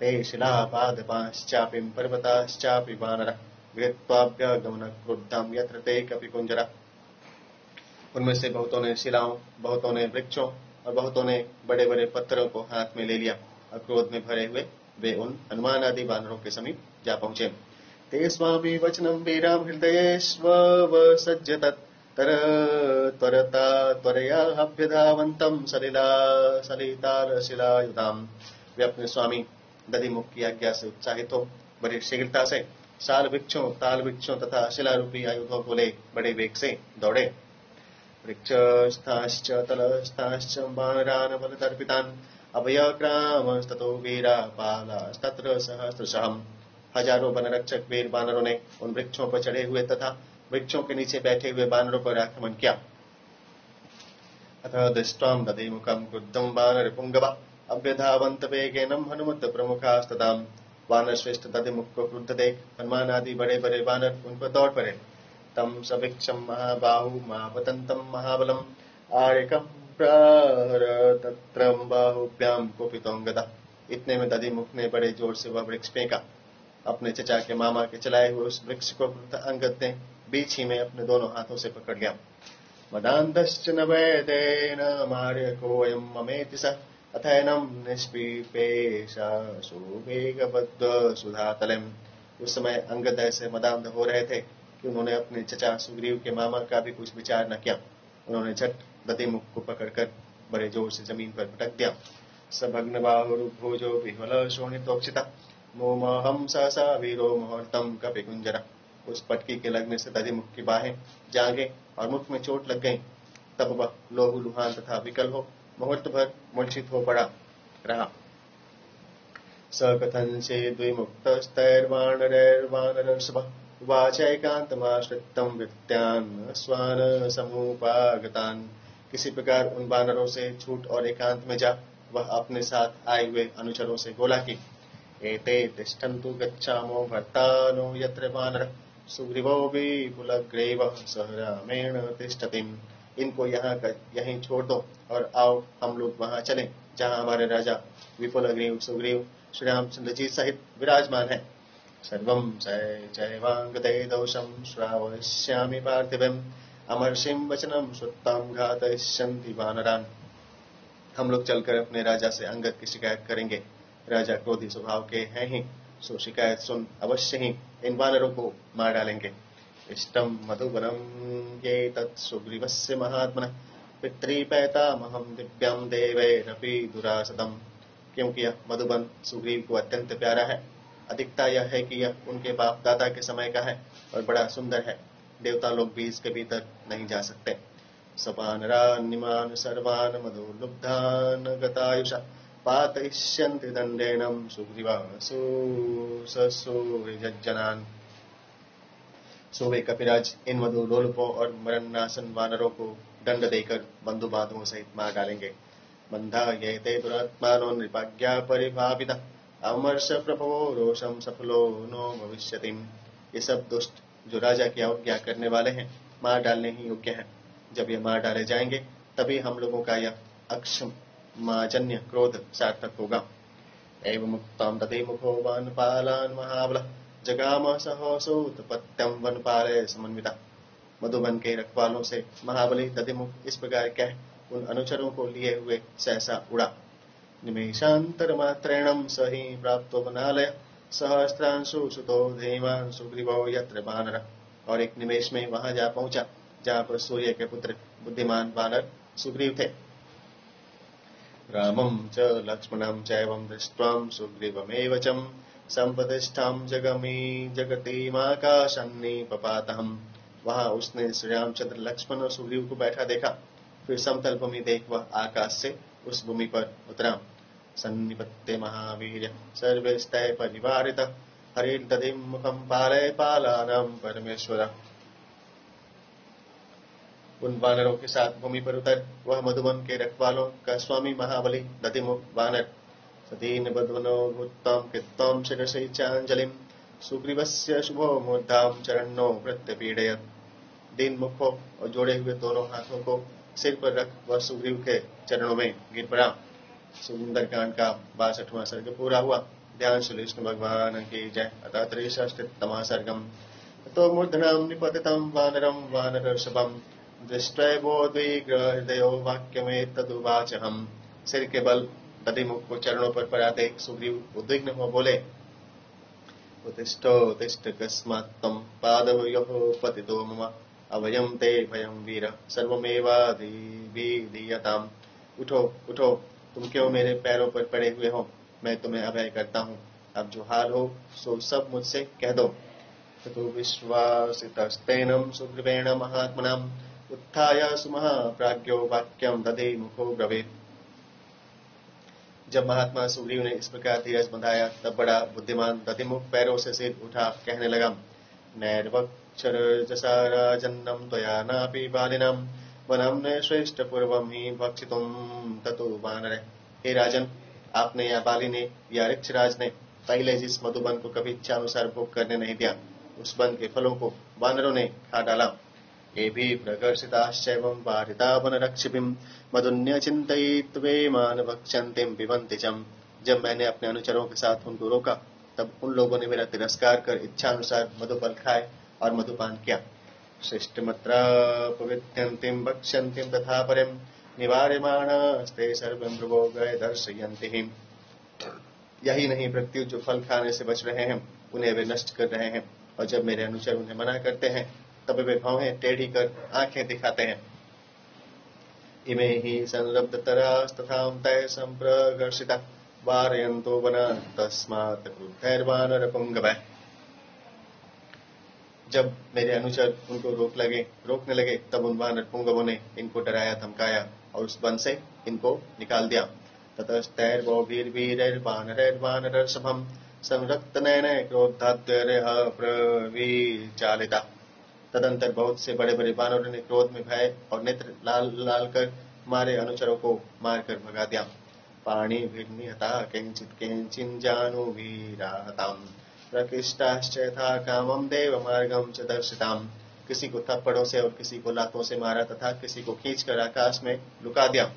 ते शिलापादपाश्चापिं पर्वताश्चापि वानरः गृहीत्वाभ्यगमनं क्रुद्धं यत्र ते कपिकुञ्जरः। उनमें से बहुतों ने शिलाओं, बहुतों ने वृक्षों और बहुतों ने बड़े बड़े पत्थरों को हाथ में ले लिया और क्रोध में भरे हुए वे उन हनुमान आदि बानरों के समीप जा पहुंचे। ते स्वामी वचनं वीरां हृदयेष्वसज्जत त्वरता त्वरया अभ्यधावन्तं सलितारशिलायुधाम्। वे अपने स्वामी दधिमुख की आज्ञा से उत्साहित हो बड़ी शीघ्रता से साल वृक्षों, ताल वृक्षों तथा शिलारूपी आयुधों को ले बड़े वेग से दौड़े। वृक्षस्थाश्च तलस्थाश्च वानरान् बलदर्पितान् अभयक्रामस्ततो वीरापालास्तत्र सहस्रशः। हजारों वनरक्षक वीर बानरों ने उन वृक्षों पर चढ़े हुए तथा वृक्षों के नीचे बैठे हुए बानरों पर आक्रमण किया। अतः दृष्ट्वा दधिमुखं क्रुद्धं वानरपुंगवा अभ्यधावन्त वेगेनं हनुमत प्रमुखास्तदाम्। वानर श्रेष्ठ दधिमुख को क्रुद्ध देख हनुमान आदि बड़े बड़े वानर उन पर दौड़ पड़े। तम सविक्षं महाबाहु महावतन्तं महाबलम् आर्यकं प्रहरतत्रं बाहुभ्यां कुपितं गदा। इतने में दधिमुख ने बड़े जोर से वह वृक्ष फेंका। अपने चचा के मामा के चलाए हुए उस वृक्ष को अंगद ने बीच ही में अपने दोनों हाथों से पकड़ लिया। मदान्धश्च न वैदेन मार्यकोऽयं ममेति स अथैनं निष्पिपेशा सुवेगबद्ध सुधातलम्। उस समय अंगद ऐसे मदान्ध हो रहे थे कि उन्होंने अपने चचा सुग्रीव के मामा का भी कुछ विचार न किया। उन्होंने झट दधिमुख को पकड़कर बड़े जोर से जमीन पर पटक दिया। सभग्न बाहुर्भुजो विह्वल शोणितोक्षिता मोमहम सहसा वीरो मुहूर्तम कपिकुंजरा। उस पटकी के लगने से दधिमुख की बाहें, जांघें और मुख में चोट लग गईं। तब वह लोहुलुहान तथा विकल हो मुहूर्त भर मूर्छित हो पड़ा रहा। सकथंसे द्विमुक्तस्तैर्वानरैर्वानरर्षभः उवाचैकान्तमाश्रितं वृत्त्यान् स्वान समुपागतान्। किसी प्रकार उन वानरों से छूट और एकांत में जा वह अपने साथ आए हुए अनुचरों से बोला कि एते तिष्ठन्तु गच्छामो भर्तानो यत्र वानरः सुग्रीवो विपुलग्रीवः सह रामेण तिष्ठतिम्। इनको यहीं छोड़ दो और आओ हम लोग वहां चलें जहां हमारे राजा विपुलग्रीव सुग्रीव श्री रामचंद्र जी सहित विराजमान है। सर्वं चैवांगते दोषं श्रावयिष्यामि पार्थिवम् अमर्षिं वचनं श्रुतं घातयिष्यन्ति वानरान्। हम लोग चलकर अपने राजा से अंगद की शिकायत करेंगे। राजा क्रोधी स्वभाव के हैं ही, सो शिकायत सुन अवश्य ही इन वानरों को मार डालेंगे। इष्टं मधुबनं ये तत् सुग्रीवस्य महात्मनः पितृपैतामहं दिव्यं देवैरपि दुरासदम्। क्योंकि यह मधुबन सुग्रीव को अत्यंत प्यारा है। अधिकता यह है कि यह उनके बाप दादा के समय का है और बड़ा सुंदर है। देवता लोग भी इसके भीतर नहीं जा सकते। सपानरान्निमान् सर्वान् मधुलुब्धान् गतायुषा पातयिष्यन्ति दण्डेनं सुग्रीवासुससूरिजज्जनान्। सो वे कपिराज इन मधुलोलुपों और मरणासन वानरों को दंड देकर बंधु बांधुओं सहित मार डालेंगे। बन्धायैते दुरात्मानो नृपाज्ञा परिभावितः अमर्ष प्रभवो रोषं सफलो नो भविष्यतिम्। ये सब दुष्ट जो राजा की अवज्ञा करने वाले हैं मार डालने ही योग्य हैं। जब ये मार डाले जाएंगे तभी हम लोगों का यह अक्षमाजन्य क्रोध सार्थक होगा। एवं मुक्तां दधिमुखो वनपालान् महाबलः जगाम सहोसोत्पत्त्यं वनपाले समन्वितः। मधुबन के रखवालों से महाबली दधिमुख इस प्रकार कह उन अनुचरों को लिए हुए सहसा उड़ा। निमेषान्तरमात्रेणं सहि प्राप्तो वनालय सहस्रांशु सुतो धीमान् सुग्रीवो यत्र वानरः। और एक निमेष में वहां जा पहुंचा जहां पर सूर्य के पुत्र बुद्धिमान वानर सुग्रीव थे। रामं च लक्ष्मणं चैवं दृष्ट्वा सुग्रीवमेव च संप्रतिष्ठां जगतीमाकाशान्निपपातः। वहां उसने श्री रामचंद्र लक्ष्मण और सुग्रीव को बैठा देखा। फिर समतल भूमि देख वह आकाश से उस भूमि पर उतरा। सन्निपत्ते महावीर्य सर्वैस्तै परिवारितः हरिर्दधिं मुखं पालय पालानां परमेश्वर। उन वानरों के साथ भूमि पर उतर वह मधुबन के रखवालों का स्वामी महाबली दधिमुख वानर सदीन बध्वनो भूत्वां कृत्वां शिरसि चांजलिं सुग्रीवस्य शुभो मूर्धां चरणो प्रत्यपीडयत्। दीन मुख हो और जोड़े हुए दोनों हाथों को सिर पर रख वह सुग्रीव के चरणों में गिर पड़ा। सुंदरकांड का 62वां सर्ग पूरा हुआ। ध्यान श्री विष्णु भगवान की जय। अतः 63वां सर्गम। तो मूर्धनां निपतितं वानरं वानरर्षभं दृष्ट्वैवोद्विग्नहृदयो वाक्यमेतदुवाचहम्। सिर के बल दधिमुख को चरणों पर पड़ा देख सुग्रीव उद्विग्न हो बोले, उत्तिष्ठ कस्मात् त्वं पादयोः पतितो मम अभयं ते भयं वीर सर्वमेवाधिविधीयताम्। उठो उठो, तुम क्यों मेरे पैरों पर पड़े हुए हो? मैं तुम्हें अभय करता हूँ। अब जो हाल हो सो सब मुझसे कह दो। ततो विश्वासितस्तेनं सुग्रीवेण महात्मनां उत्थाय सुमहाप्राज्ञो वाक्यं दधिमुखो ब्रवीत्। जब महात्मा सुग्रीव ने इस प्रकार धीरज बंधाया तब बड़ा बुद्धिमान दधिमुख पैरों से सिर उठा कहने लगा, नैर्वक्षरजसा राजन्नं त्वया नापि बालिनां वनं न श्रेष्ठ पूर्वं हि भक्षितुं ततो वानरे। हे राजन, आपने या बाली ने या ऋक्षराज ने पहले जिस मधुबन को कभी इच्छानुसार भोग करने नहीं दिया उस वन के फलों को वानरों ने खा डाला। ये भी प्रकर्षिताश्चैवं बाधिता वनरक्षिभिं मधुन्यचिन्तयित्वेमान भक्षन्तिं पिबन्ति च। जब मैंने अपने अनुचरों के साथ उनको रोका तब उन लोगों ने मेरा तिरस्कार कर इच्छानुसार मधुफल खाए और मधुपान किया। सृष्टिमत्रापविद्यन्तिं भक्ष्यन्तिं तथा परिं निवार्यमाणास्ते सर्वं मृगोगय दर्शयन्ति। यही नहीं, प्रत्युत जो फल खाने से बच रहे हैं उन्हें वे नष्ट कर रहे हैं, और जब मेरे अनुचर उन्हें मना करते हैं तब वे भौहें टेढ़ी कर आंखें दिखाते हैं। इमे ही संरब्धतरास्तथा तय संप्रगर्षिता वारयन्तो वना तस्मात् क्रुद्धैर्वानर पुंगवः। जब मेरे अनुचर उनको रोकने लगे तब उन वानर पुंगवों ने इनको डराया धमकाया और उस वन से इनको निकाल दिया। ततस्तैर्वोभिर्वीरैर्वानरैर्वानरर्षभम् संरक्तनयनै क्रोधाद्यरः प्रविचालिता। तदंतर बहुत से बड़े बड़े वानरों ने क्रोध में भय और नेत्र लाल लाल कर मारे अनुचरों को मारकर भगा दिया। पाणिभिर्निहता किंचित् किंचिञ्जानुभिराहताम् प्रकृष्टाश्च यथा कामं देवमार्गं च दर्शिताम्। किसी को थप्पड़ों से और किसी को लातों से मारा तथा किसी को खींचकर आकाश में लुका दिया।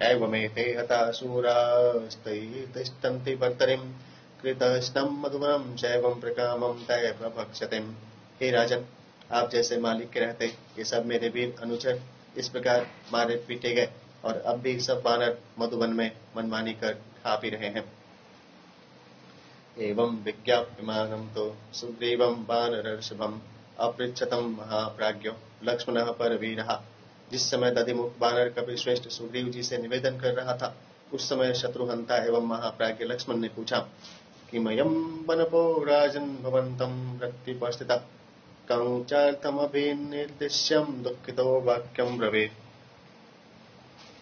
एवमेते हताशूरास्तैः तिष्ठन्ति भर्तरिं कृतस्नं मधुवनं चैवं प्रकामं तय प्रभक्षतिम्। हे राजन, आप जैसे मालिक के रहते ये सब मेरे वीर अनुचर इस प्रकार मारे पीटे गए और अब भी सब वानर मधुबन में मनमानी कर खा पी रहे हैं। एवं विज्ञाप्यमानं तो सुग्रीवं वानरर्षभम् अपृच्छतं महाप्राज्ञो लक्ष्मणः परवीरः। जिस समय दधिमुख वानर कपि श्रेष्ठ सुग्रीव जी से निवेदन कर रहा था उस समय शत्रुहंता एवं महाप्राज्ञ लक्ष्मण ने पूछा कि मयं वनपो राजन् भवन्तं प्रतिपस्थितः कंचार्थमभिनिर्दिश्यं दुःखितो वाक्यं ब्रवीत्।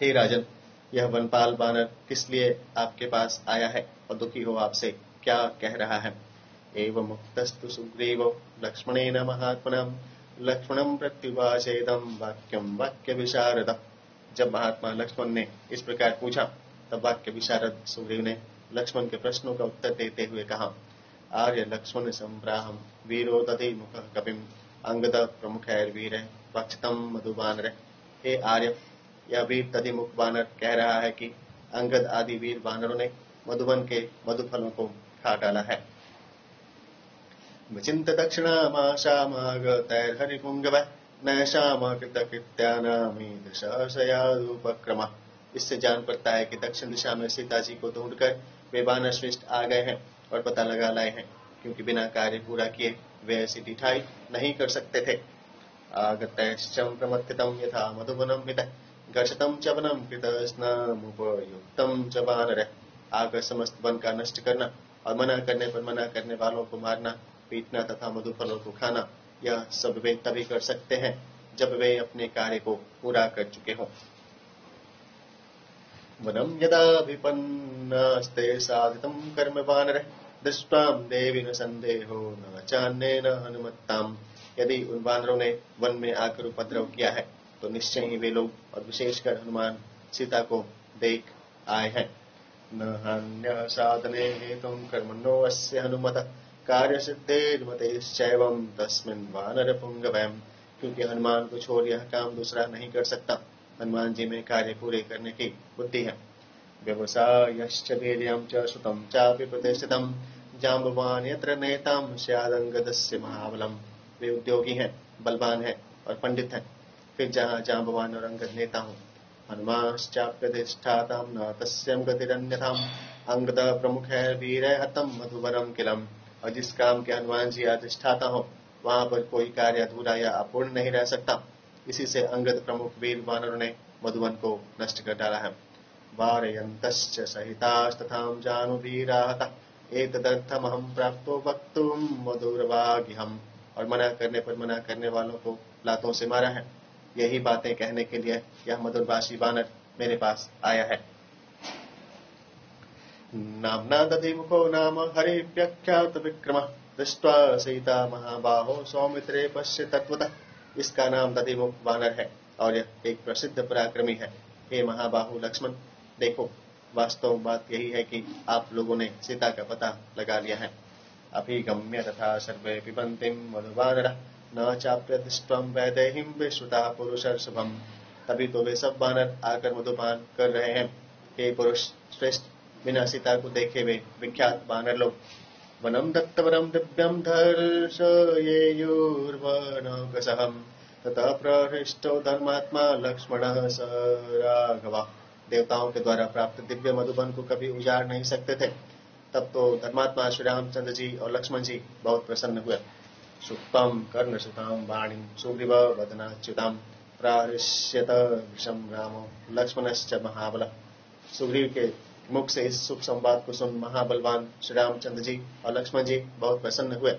हे राजन, यह वनपाल वानर किस लिए आपके पास आया है और दुखी हो आपसे क्या कह रहा है। एवं मुक्तस्तु सुग्रीवो लक्ष्मणेन महात्मना लक्ष्मणं प्रत्युवाचेदं वाक्यं वाक्य विशारद। जब महात्मा लक्ष्मण ने इस प्रकार पूछा तब वाक्य विशारद सुग्रीव ने लक्ष्मण के प्रश्नों का उत्तर देते हुए कहा। आर्य लक्ष्मण संप्राहम वीरो दधिमुख कपिम अंगद प्रमुखैर्वीर वक्षितम मधुवानर। हे आर्य, यह वीर दधिमुख वानर कह रहा है कि अंगद आदि वीर वानरों ने मधुबन के मधुफलों को खा डाला है। विचिन्त दक्षिणामाशामागतैर्हरिपुंगव नैषामकृतकृत्यानामीदृशयादुपक्रमः। इससे जान पड़ता है कि दक्षिण दिशा में सीता जी को ढूंढकर वे वानर श्रेष्ठ आ गए हैं और पता लगा लाए हैं, क्योंकि बिना कार्य पूरा किए वे ऐसी ढिठाई नहीं कर सकते थे। आगतैश्चं प्रमथितं यथा मधुवनं हितः घर्षितं च वनं कृतस्नामुपयुक्तं च वानरः। आकर समस्त वन का नष्ट करना और मना करने पर मना करने वालों को मारना, पीटना तथा मधुफलों को खाना, यह सब वे तभी कर सकते हैं जब वे अपने कार्य को पूरा कर चुके हों। वनं यदा विपन्नास्ते साधितं कर्म वानरः दृष्ट्वा देवी न संदेहो न चान्येन हनुमत्ताम्। यदि उन वानरों ने वन में आकर उपद्रव किया है तो निश्चय ही वे लोग और विशेषकर हनुमान सीता को देख आए हैं। न हान्यः साधने हेतुं कर्मणो अस्य हनुमतः कार्यसिद्धेर्मतेश्चैवं तस्मिन् वानरपुंगवैम्। क्योंकि हनुमान को छोड़ यह काम दूसरा नहीं कर सकता। हनुमान जी में कार्य पूरे करने की बुद्धि है। व्यवसायश्च वीर्यं च सुतं चापि प्रतिष्ठितं जाम्बवान् यत्र नेतां स्यादंगदस्य महाबलम्। वे उद्योगी हैं, बलवान हैं और पंडित हैं, फिर जहाँ जाम्बवान और अंगद नेता हों। हनुमाश्चाप्यधिष्ठातां न तस्यं गतिरन्यथाम् अंगद प्रमुखैर्वीरैः हतं मधुवनं किलम्। और जिस काम के हनुमान जी अधिष्ठाता हो वहाँ पर कोई कार्य अधूरा या अपूर्ण नहीं रह सकता। इसी से अंगद प्रमुख वीर वानरों ने मधुवन को नष्ट कर डाला है। वारयन्तश्च सहितास्तथां जानुभिराहतः एतदर्थमहं प्राप्तो वक्तुं मधुरवागिहम्। और मना करने पर मना करने वालों को लातों से मारा है। यही बातें कहने के लिए यह मधुरभाषी वानर मेरे पास आया है। नाम्ना दधिमुखो नाम हरिव्यख्यात विक्रमः दृष्ट्वा सीता महाबाहो सौमित्रे पश्य तत्वतः। इसका नाम दधिमुख वानर है और यह एक प्रसिद्ध पराक्रमी है। हे महाबाहु लक्ष्मण, देखो, वास्तव बात यही है कि आप लोगों ने सीता का पता लगा लिया है। अभिगम्य तथा सर्वे पिबन्तिं मधुवानरः न चाप्यदृष्ट्वं वैदेहीं विश्रुता पुरुषर्षभम्। तभी तो वे सब वानर आकर मधुपान कर रहे हैं। हे पुरुष श्रेष्ठ, बिना सीता को देखे वे विख्यात वानर लोग वनम दत्तवरम दिव्यम दर्शयेयुर्वनौकसहम् ततः प्रहृष्टो धर्मात्मा लक्ष्मणः स राघवः। देवताओं के द्वारा प्राप्त दिव्य मधुबन को कभी उजाड़ नहीं सकते थे। तब तो धर्मात्मा श्री रामचंद्र जी और लक्ष्मण जी बहुत प्रसन्न हुए। सुक्तम कर्णसुतां वाणीं सुग्रीव वदनाच्युतां प्राहृष्यत विषम रामो लक्ष्मणश्च महाबलः। सुग्रीव के मुख से इस शुभ संवाद को सुन महाबलवान श्री रामचंद्र जी और लक्ष्मण जी बहुत प्रसन्न हुए।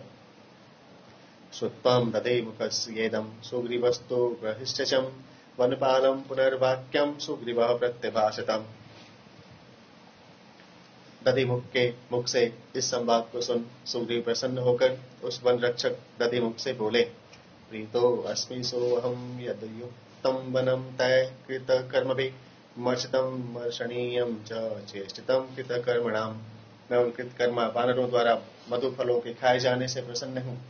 श्रुत्वं दधे मुखस्येदं सुग्रीवस्तु बहिश्चम् वनपालं पुनर्वाक्यं सुग्रीवः प्रत्यभाषतम्। दधिमुख के मुख से इस संवाद को सुन सुग्रीव प्रसन्न होकर उस वन रक्षक दधिमुख से बोले, प्रीतो अस्मि सोऽहं यद् युक्तं वनं तय कृतकर्मभिः मर्चितं मर्षणीयं च चेष्टितं कृतकर्मणाम्। मैं उन कृतकर्मा वानरों द्वारा मधु फलों के खाए जाने से प्रसन्न हूँ,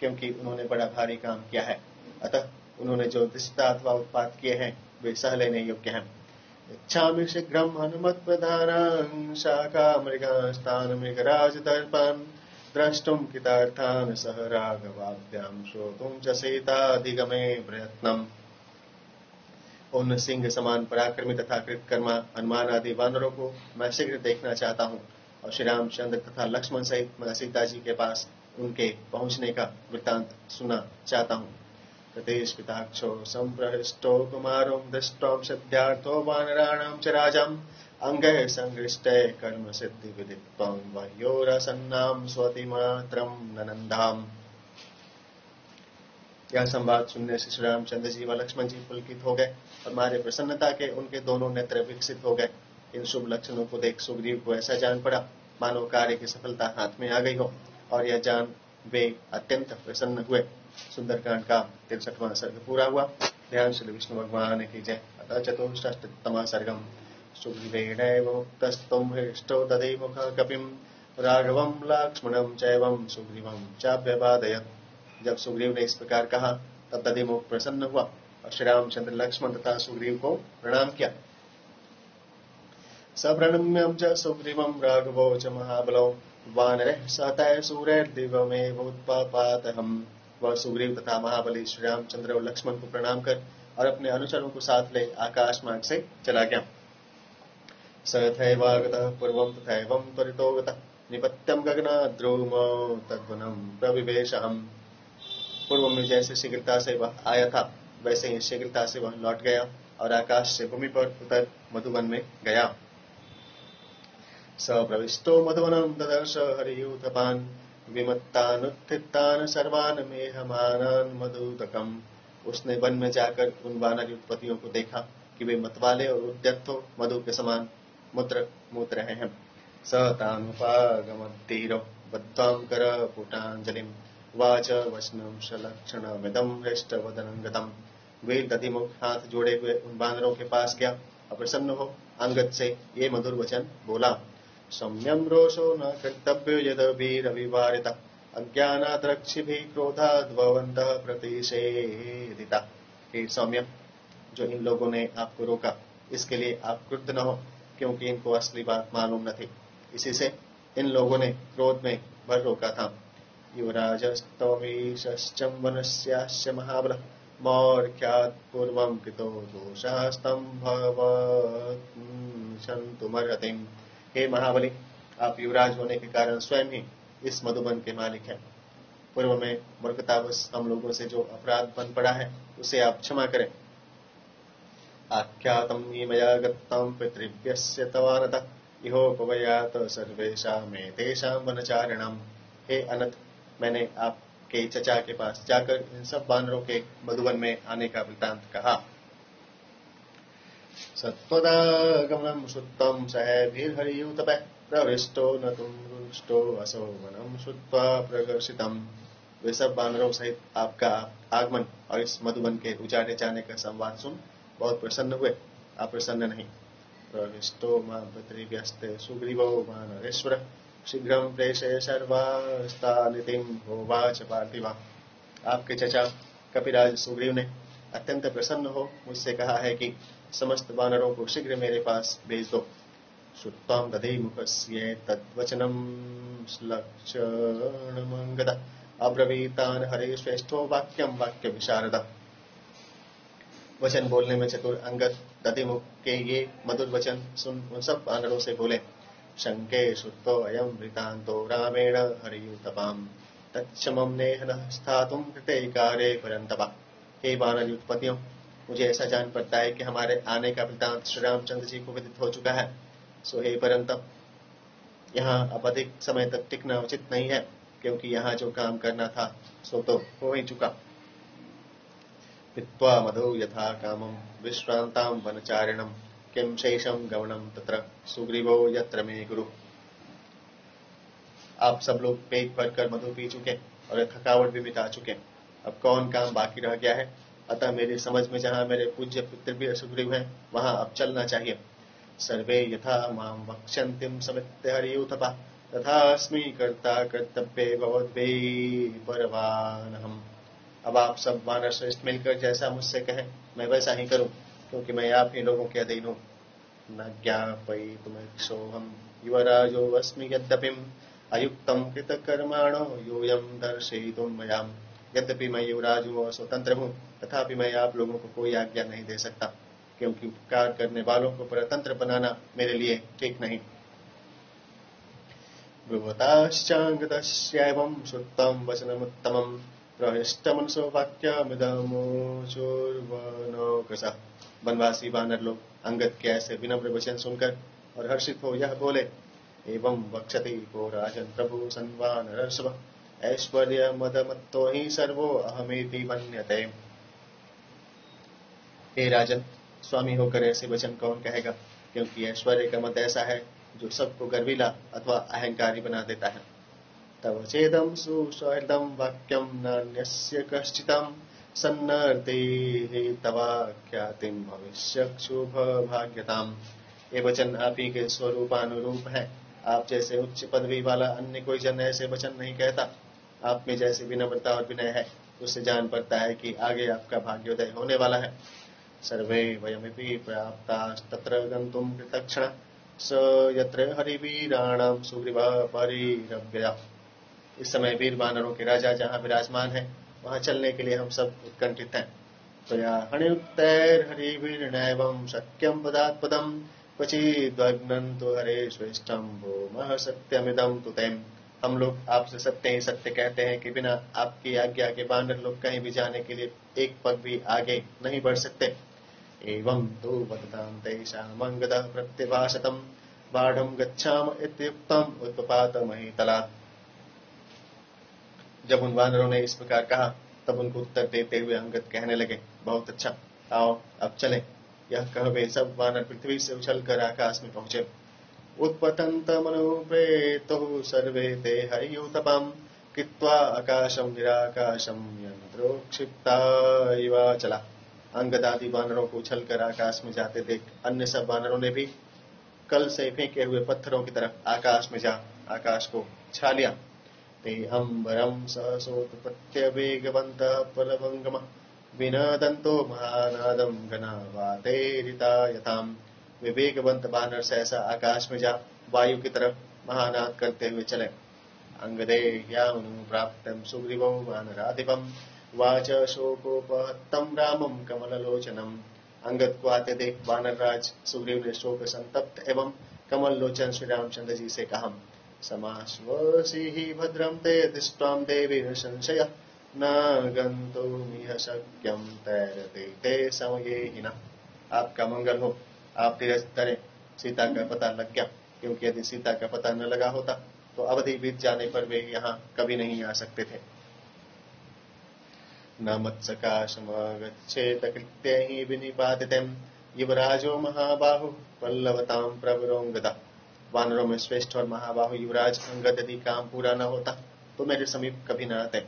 क्योंकि उन्होंने बड़ा भारी काम किया है। अतः उन्होंने जो दुष्टता अथवा उत्पात किए हैं वे सह लेने योग्य हैं। इच्छामि शीघ्रं हनुमत्प्रधानान् शाखामृगांस्तान् मृगराजदर्पान् द्रष्टुं कृतार्थान् सह राघवाभ्यां श्रोतुं च सीताधिगमे प्रयत्नम्। उन सिंह समान पराक्रमी तथा कृतकर्मा हनुमान आदि वानरों को मैं शीघ्र देखना चाहता हूँ और श्री रामचंद्र तथा लक्ष्मण सहित मैं सीता जी के पास उनके पहुंचने का वृत्तांत सुना चाहता हूँ। ततेष्पिताक्षो संप्रहृष्टो कुमारो दृष्ट्वा सिद्ध्यार्थो वानराणां च राजाम् अंगैः संहृष्टे कर्म सिद्धि विदित्वं वह्योरसन्नां स्वतिमात्रं ननन्दाम्। यह संवाद सुनने से श्री रामचंद्र जी व लक्ष्मण जी पुलकित हो गए और मारे प्रसन्नता के उनके दोनों नेत्र विकसित हो गए। इन शुभ लक्षणों को देख सुग्रीव को ऐसा जान पड़ा मानो कार्य की सफलता हाथ में आ गई हो, और यह जान वे अत्यंत प्रसन्न हुए। सुंदरकांड का 63वां सर्ग पूरा हुआ। ध्यान श्री विष्णु भगवान की जय। अतः चतुष्षष्टितमः सर्गम। सुग्रीवेणैव मुक्तस्तुं हृष्टो दधिमुखः कपिं राघवं लक्ष्मणं चैवं सुग्रीवं चाभ्यवादयत्। जब सुग्रीव ने इस प्रकार कहा तब दधिमुख प्रसन्न हुआ और श्री रामचंद्र लक्ष्मण तथा सुग्रीव को प्रणाम किया। सप्रणम्यं च सुग्रीवं राघवो च महाबलो वानरैः सहतैः सूरैर्दिव्यमेवोत्पापातहम्। वह सुग्रीव तथा महाबली श्री रामचंद्र और लक्ष्मण को प्रणाम कर और अपने अनुचरों को साथ ले आकाश मार्ग से चला गया। सथैवागतः पूर्वं तथैवं त्वरितो गतः निपत्यं गगनाद्रुमो तद्वनं प्रविवेशहम्। पूर्व में जैसे शीघ्रता से वह आया था वैसे ही शीघ्रता से वह लौट गया और आकाश से भूमि पर उतर मधुवन में गया। स प्रविष्टो मधुवनं ददर्श हरियूथपान् विमत्तानुत्थितान् सर्वान् मेहमानान् मधुदकम्। उसने वन में जाकर उन वानर युगपतियों को देखा कि वे मतवाले और उद्यत हो मधु के समान मूत्र मूत रहे हैं। स तानुपागमद्धिरो बद्धां करपुटाञ्जलिं वाच वचनं सलक्षणमिदं हृष्टवदनं गतम्। वे दधिमुख हाथ जोड़े हुए उन वानरों के पास गया और प्रसन्न हो अंगद से ये मधुर वचन बोला। सौम्यं रोषो न कर्तव्यो यद वीरविवारितः अज्ञानाद्रक्षिभिः क्रोधाद्भवन्तः प्रतिषेधिता। हे सौम्य, जो इन लोगों ने आपको रोका इसके लिए आप क्रुद्ध न हो, क्योंकि इनको असली बात मालूम न थी, इसी से इन लोगों ने क्रोध में भर रोका था। युवराजस्तवीशश्चं वनस्यास्य महाबलः मौर्ख्यात् पूर्वं कृतो दोषः स्तम्भवत्सन्तुमर्हतिम्। हे महाबली, आप युवराज होने के कारण स्वयं ही इस मधुबन के मालिक हैं। पूर्व में मूर्खतावश हम लोगों से जो अपराध बन पड़ा है उसे आप क्षमा करें। आख्यातं हि मया गतं पितृभ्यस्य तवानतः इहोपवयात सर्वेषामेतेषां वनचारिणाम्। हे अनथ, मैंने आपके चचा के पास जाकर इन सब वानरों के मधुबन में आने का वृत्तांत कहा। सत्वदागमनं श्रुत्वं सहैर्हरियूथपः प्रविष्टो न तुष्टो असौ वनं श्रुत्वा प्रकर्षितम्। वे सब वानरों सहित आपका आगमन और इस मधुबन के उजाड़े जाने का संवाद सुन बहुत प्रसन्न हुए, आप प्रसन्न नहीं। प्रविष्टो मां पितृव्यस्ते सुग्रीवो वानरेश्वरः शीघ्रं प्रेषय सर्वास्तानितिं होवाच पार्थिवा। आपके चचा कपिराज सुग्रीव ने अत्यंत प्रसन्न हो मुझसे कहा है कि समस्त वानरों को शीघ्र मेरे पास भेज दो। श्रुत्वा दधिमुखस्येतद्वचनं श्लक्षणमङ्गदः अब्रवीतान् हरे श्रेष्ठो वाक्यं वाक्य विशारदः। वचन बोलने में चतुर अंगद दधिमुख के ये मधुर वचन सुन उन सब वानरों से बोले। शंके श्रुतो अयं वृतान्तो रामेण हरियूथपाम् तत्क्षमं नेह न स्थातुं कृतैकारे परन्तपा। हे वानर युगपतियों, मुझे ऐसा जान पड़ता है कि हमारे आने का वृतांत श्री रामचंद्र जी को विदित हो चुका है सो हे परंतप, यहाँ अब अधिक समय तक टिकना उचित नहीं है, क्योंकि यहाँ जो काम करना था सो तो हो ही चुका। पित्वा मधु यथा कामं विश्रांतां वनचारिणं किं शेषं गमनं तत्र सुग्रीवो यत्र मे गुरु। आप सब लोग पेट भरकर मधु पी चुके और थकावट भी मिटा चुके, अब कौन काम बाकी रह गया है। अतः मेरी समझ में जहाँ मेरे पूज्य पुत्र भी सुग्रीव हैं, वहां अब चलना चाहिए। सर्वे यथा मां वक्ष्यन्तीं समित्य हरियूथपा तथास्मि कर्ता कर्तव्ये भवद्भिः परवानहम्। अब आप सब वानर श्रेष्ठ मिलकर जैसा मुझसे कहें मैं वैसा ही करूं, क्योंकि मैं आप ही लोगों के अधीन हूं। न ज्ञापयितुमिच्छोऽहं युवराजो अस्मि यद्यपि अयुक्तं कृतकर्माणो यूयं दर्शयितुं मया। यद्यपि मैं युवराज हूं और स्वतंत्र हूं, तथापि मैं आप लोगों को कोई आज्ञा नहीं दे सकता, क्योंकि उपकार करने वालों को परतंत्र बनाना मेरे लिए ठीक नहीं। ब्रुवताश्चाङ्गतस्यैवं श्रुतं वचनमुत्तमं प्रहृष्टमनसो वाक्यमिदमुचुर्वनोकसः। वनवासी वानर लोग अंगद के ऐसे विनम्र वचन सुनकर और हर्षित हो यह बोले, एवं वक्षति को राजन प्रभु संवानरर्षभ ऐश्वर्य मदमत्तो ही सर्वो अहमेति मन्यते। हे राजन, स्वामी होकर ऐसे वचन कौन कहेगा, क्योंकि ऐश्वर्य का मत ऐसा है जो सबको गर्विला अथवा अहंकारी बना देता है। तव चेदं सुसहृदं वाक्यं नान्यस्य कश्चितं सन्नर्तेहि तवाख्यातिं भविष्यक्षुभ भाग्यताम्। ये वचन आप ही के स्वरूपानुरूप है। आप जैसे उच्च पदवी वाला अन्य कोई जन ऐसे वचन नहीं कहता। आप में जैसे विनम्रता और विनय है, उससे जान पड़ता है कि आगे आपका भाग्योदय होने वाला है। सर्वे वयमिति प्राप्तास्तत्र गन्तुं कृतक्षणा स यत्र हरिवीराणां सुग्रीवः परिरव्यया। इस समय वीर वानरों के राजा जहाँ विराजमान है, वहाँ चलने के लिए हम सब उत्कंठित हैं। त्वया हनियुक्तैर्हरिवीर्नैवं शक्यं पदात्पदं क्वचिद्वग्नन्तु हरे श्रेष्ठं भूमः सत्यमिदं तु तेम्। हम लोग आपसे सत्य ही सत्य कहते हैं कि बिना आपकी आज्ञा के वानर लोग कहीं भी जाने के लिए एक पग भी आगे नहीं बढ़ सकते। एवं तो वदतां तेषामङ्गदः प्रत्यभाषतं बाढं गच्छाम इत्युक्तम् उत्पपात महीतलात्। जब उन वानरों ने इस प्रकार कहा, तब उनको उत्तर देते हुए अंगद कहने लगे, बहुत अच्छा, आओ अब चलें। यह कह वे सब वानर पृथ्वी से उछलकर आकाश में पहुंचे। उत्पतन्तमनुप्रेतुः सर्वे ते हरियूथपं कृत्वा आकाशं निराकाशं यन्त्रोक्षिप्ता इव चला। अंगद आदि वानरों को उछलकर आकाश में जाते देख अन्य सब वानरों ने भी कल से फेंके हुए पत्थरों की तरफ आकाश में जा आकाश को छा लिया। ते अंबरं सहसोत्पत्य वेगवन्तः प्लवङ्गमः विनदन्तो महानादं घनावातेरिता यथाम्। वे वेगवंत वानर सहसा आकाश में जा वायु की तरफ महानाद करते हुए चले। अंगदे यावनु प्राप्तं सुग्रीवो वानराधिपम् वाच शोकोपहत्तं रामं कमललोचनम्। अंगद को आते देख वानरराज सुग्रीव ने शोक संतप्त एवं कमल लोचन श्री रामचंद्र जी से कहा, समाश्वसिहि भद्रं ते दृष्ट्वां देवी न संशय न गन्तुमिह शक्यं तैरते ते समये हिना। आपका मंगल हो, आप धीरज धरें, सीता का पता लग गया, क्योंकि यदि सीता का पता न लगा होता तो अवधि बीत जाने पर वे यहाँ कभी नहीं आ सकते थे। न मत्सकाशमगच्छेत कृत्यैः विनिपातितं युवराजो महाबाहु पल्लवतां प्रवरोंगदा। वानरों में श्रेष्ठ और महाबाहु युवराज अंगद यदि काम पूरा न होता तो मेरे समीप कभी न आते।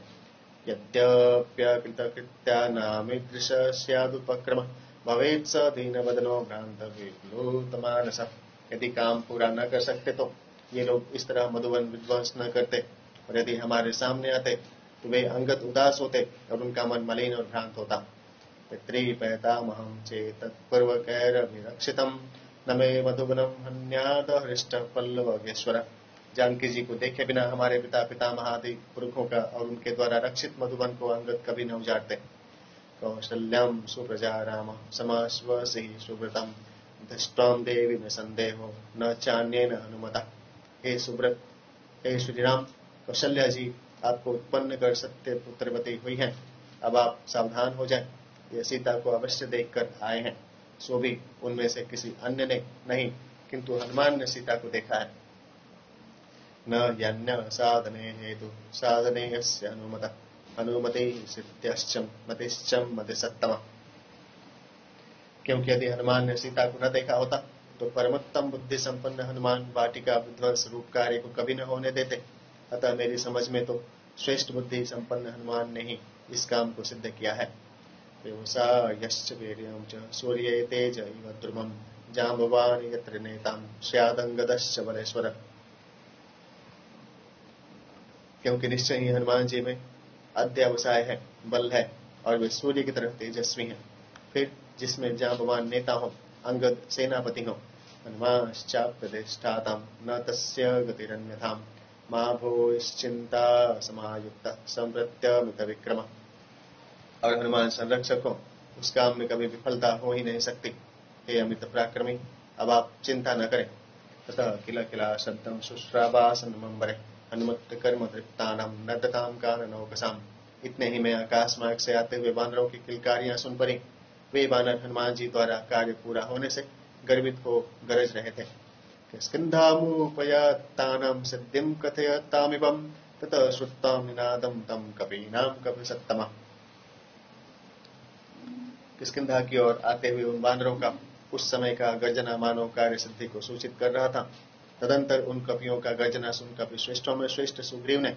यद्यप्यकृतकृत्या नामीदृश स्यादुपक्रम भवेत् स दीनवदनो भ्रांत विप्लुतमानसः। यदि काम पूरा न कर सकते तो ये लोग इस तरह मधुवन विध्वंस न करते, और यदि हमारे सामने आते तो वे अंगद उदास होते और उनका मन मलिन और भ्रांत होता। पितृपैतामहं चेतत्पूर्वकैरभिरक्षितं न मे मधुवनं हन्याद हृष्ट पल्लवगेश्वर। जानकी जी को देखे बिना हमारे पिता पितामहादि पुरखों का और उनके द्वारा रक्षित मधुवन को अंगद कभी न उजाड़ते। कौशल्यां सुप्रजा राम समाश्वसि सुव्रतम् दृष्ट्वां देवी न संदेहो न चान्येन हनुमता। हे सुव्रत, हे श्री राम, कौशल्या जी आपको उत्पन्न कर सत्य पुत्रवती हुई हैं। अब आप सावधान हो जाएं। ये सीता को अवश्य देखकर आए हैं, सो भी उनमें से किसी अन्य ने नहीं, किंतु हनुमान ने सीता को देखा है। न यन्य साधने हेतु साधने यस्य अनुमत अनुमति सिद्ध्यश्चम मतिश्चम मतिसत्तम। क्योंकि यदि हनुमान ने सीता को न देखा होता तो परमोत्तम बुद्धि संपन्न हनुमान वाटिका विध्वंस रूप कार्य को कभी न होने देते। अतः मेरी समझ में तो श्रेष्ठ बुद्धि संपन्न हनुमान ने ही इस काम को सिद्ध किया है। व्यवसायश्च वीर्यं च सूर्ये तेज इव ध्रुवं जाम्बवान यत्र नेतां स्यादंगदश्च बलेश्वर। क्योंकि निश्चय ही हनुमान जी में अध्यवसाय है, बल है और वे सूर्य की तरह तेजस्वी हैं। फिर जिसमें जाम्बवान नेता हो, अंगद सेनापति हो, हनुमाश्चाप्यधिष्ठातां न तस्य गतिरन्यथां मा भूश्चिंता समायुक्त संवृत्य विक्रम। और हनुमान संरक्षक हो, उस काम में कभी विफलता हो ही नहीं सकती। हे अमित पराक्रमी, अब आप चिंता न करें। ततः किला किला शब्दम शुश्रावासनमंबरे हनुमत कर्म तृप्तानां नर्दतां काननौकसाम्। इतने ही में आकाश मार्ग से आते हुए वानरों की किलकारियां सुन पड़ी। वे वानर हनुमान जी द्वारा कार्य पूरा होने से गर्वित हो गरज रहे थे। स्कंधामुपयातानां सिद्धिं कथयतामिवं ततः श्रुत्वा निनादं तं कपीनां कपिसत्तम। किष्किंधा की ओर आते हुए उन वानरों का उस समय का गर्जना मानव कार्य सिद्धि को सूचित कर रहा था। तदंतर उन कपियों का गर्जना सुन कपि श्रेष्ठों में श्रेष्ठ सुग्रीव ने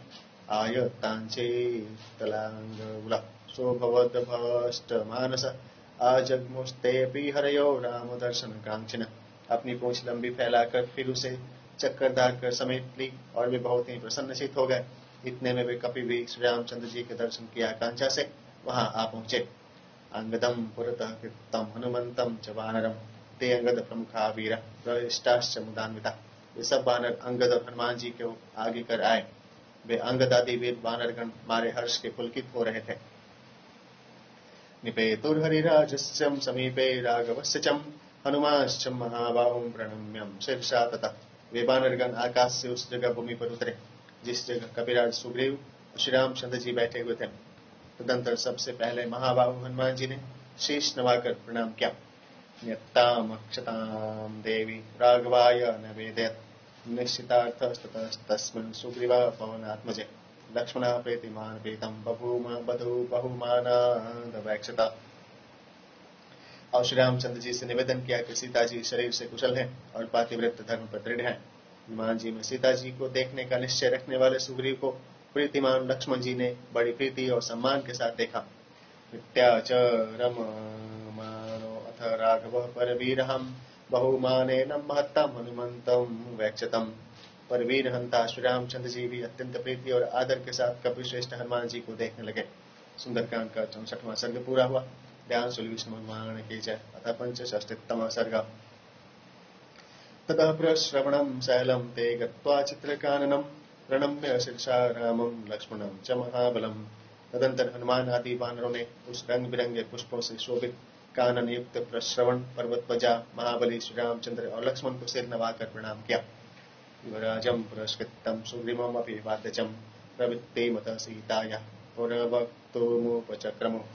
आयतांचे तलांगुला शोभवद्भष्ट मानस आजग्मुस्तेऽपि हरयो राम दर्शन कांक्षिण। अपनी पूंछ लंबी फैलाकर फिर उसे चक्करदार कर समेट ली और वे बहुत ही प्रसन्नचित हो गए। इतने में वे कपि भी श्री रामचंद्र जी के दर्शन की आकांक्षा से वहां आ पहुंचे। अंगदम पुरतः कृतं हनुमंतम च वानरम ते अंगद प्रमुखा वीर प्रविष्टाश्च मुदान्विता। वे सब वानर अंगद और हनुमान जी के आगे कर आए। वे अंगद आदि वीर वानरगण मारे हर्ष के पुलकित हो रहे थे। निपेतुर्हरिराजस्यं समीपे राघवस्य च हनुमाश्च महाबाहुं प्रणम्यं शीर्षा ततः। वे वानरगण आकाश से उस जगह भूमि पर उतरे जिस जगह कपिराज सुग्रीव और श्री रामचंद्र जी बैठे हुए थे। तदंतर सबसे पहले महाबाहु हनुमान जी ने शीश नवाकर प्रणाम किया। न्यत्तामक्षतां देवी राघवाय निवेदयत् निश्चितार्थस्ततस्तस्मिन् सुग्रीवा पवनात्मजे लक्ष्मण प्रीतिमान प्रीतम बहुमानादवैक्षता। और श्री रामचंद्र जी से निवेदन किया कि सीता जी शरीर से कुशल हैं और पातिव्रत्य धर्म पर दृढ़ हैं। हनुमान जी में सीता जी को देखने का निश्चय रखने वाले सुग्रीव को प्रीतिमान लक्ष्मण जी ने बड़ी प्रीति और सम्मान के साथ देखा। रममानो अथ राघव परवीरहं बहुमानेन महत्तम हनुमंतम वैक्षतम। परवीर हंता श्री रामचंद्र जी भी अत्यंत प्रीति और आदर के साथ कपि श्रेष्ठ हनुमान जी को देखने लगे। सुंदरकांड का 64वां सर्ग पूरा हुआ। ध्यान सुन विष्णु भगवान की जय। अथ 65तमः सर्ग। ततः प्रश्रवणं शैलं ते गत्वा चित्रकाननं प्रणम्य शीर्षा रामं लक्ष्मणं च महाबलम्। तदंतर हनुमान आदि वानरों ने उस रंग बिरंगे पुष्पों से शोभित कानन युक्त प्रश्रवण पर्वत पर जा महाबली श्री रामचंद्र और लक्ष्मण को सिर नवाकर प्रणाम किया। युवराजं पुरस्कृतं सुग्रीवमपि वाद्यचं प्रवृत्ते मत सीताया पुरवक्तुमुपचक्रमो।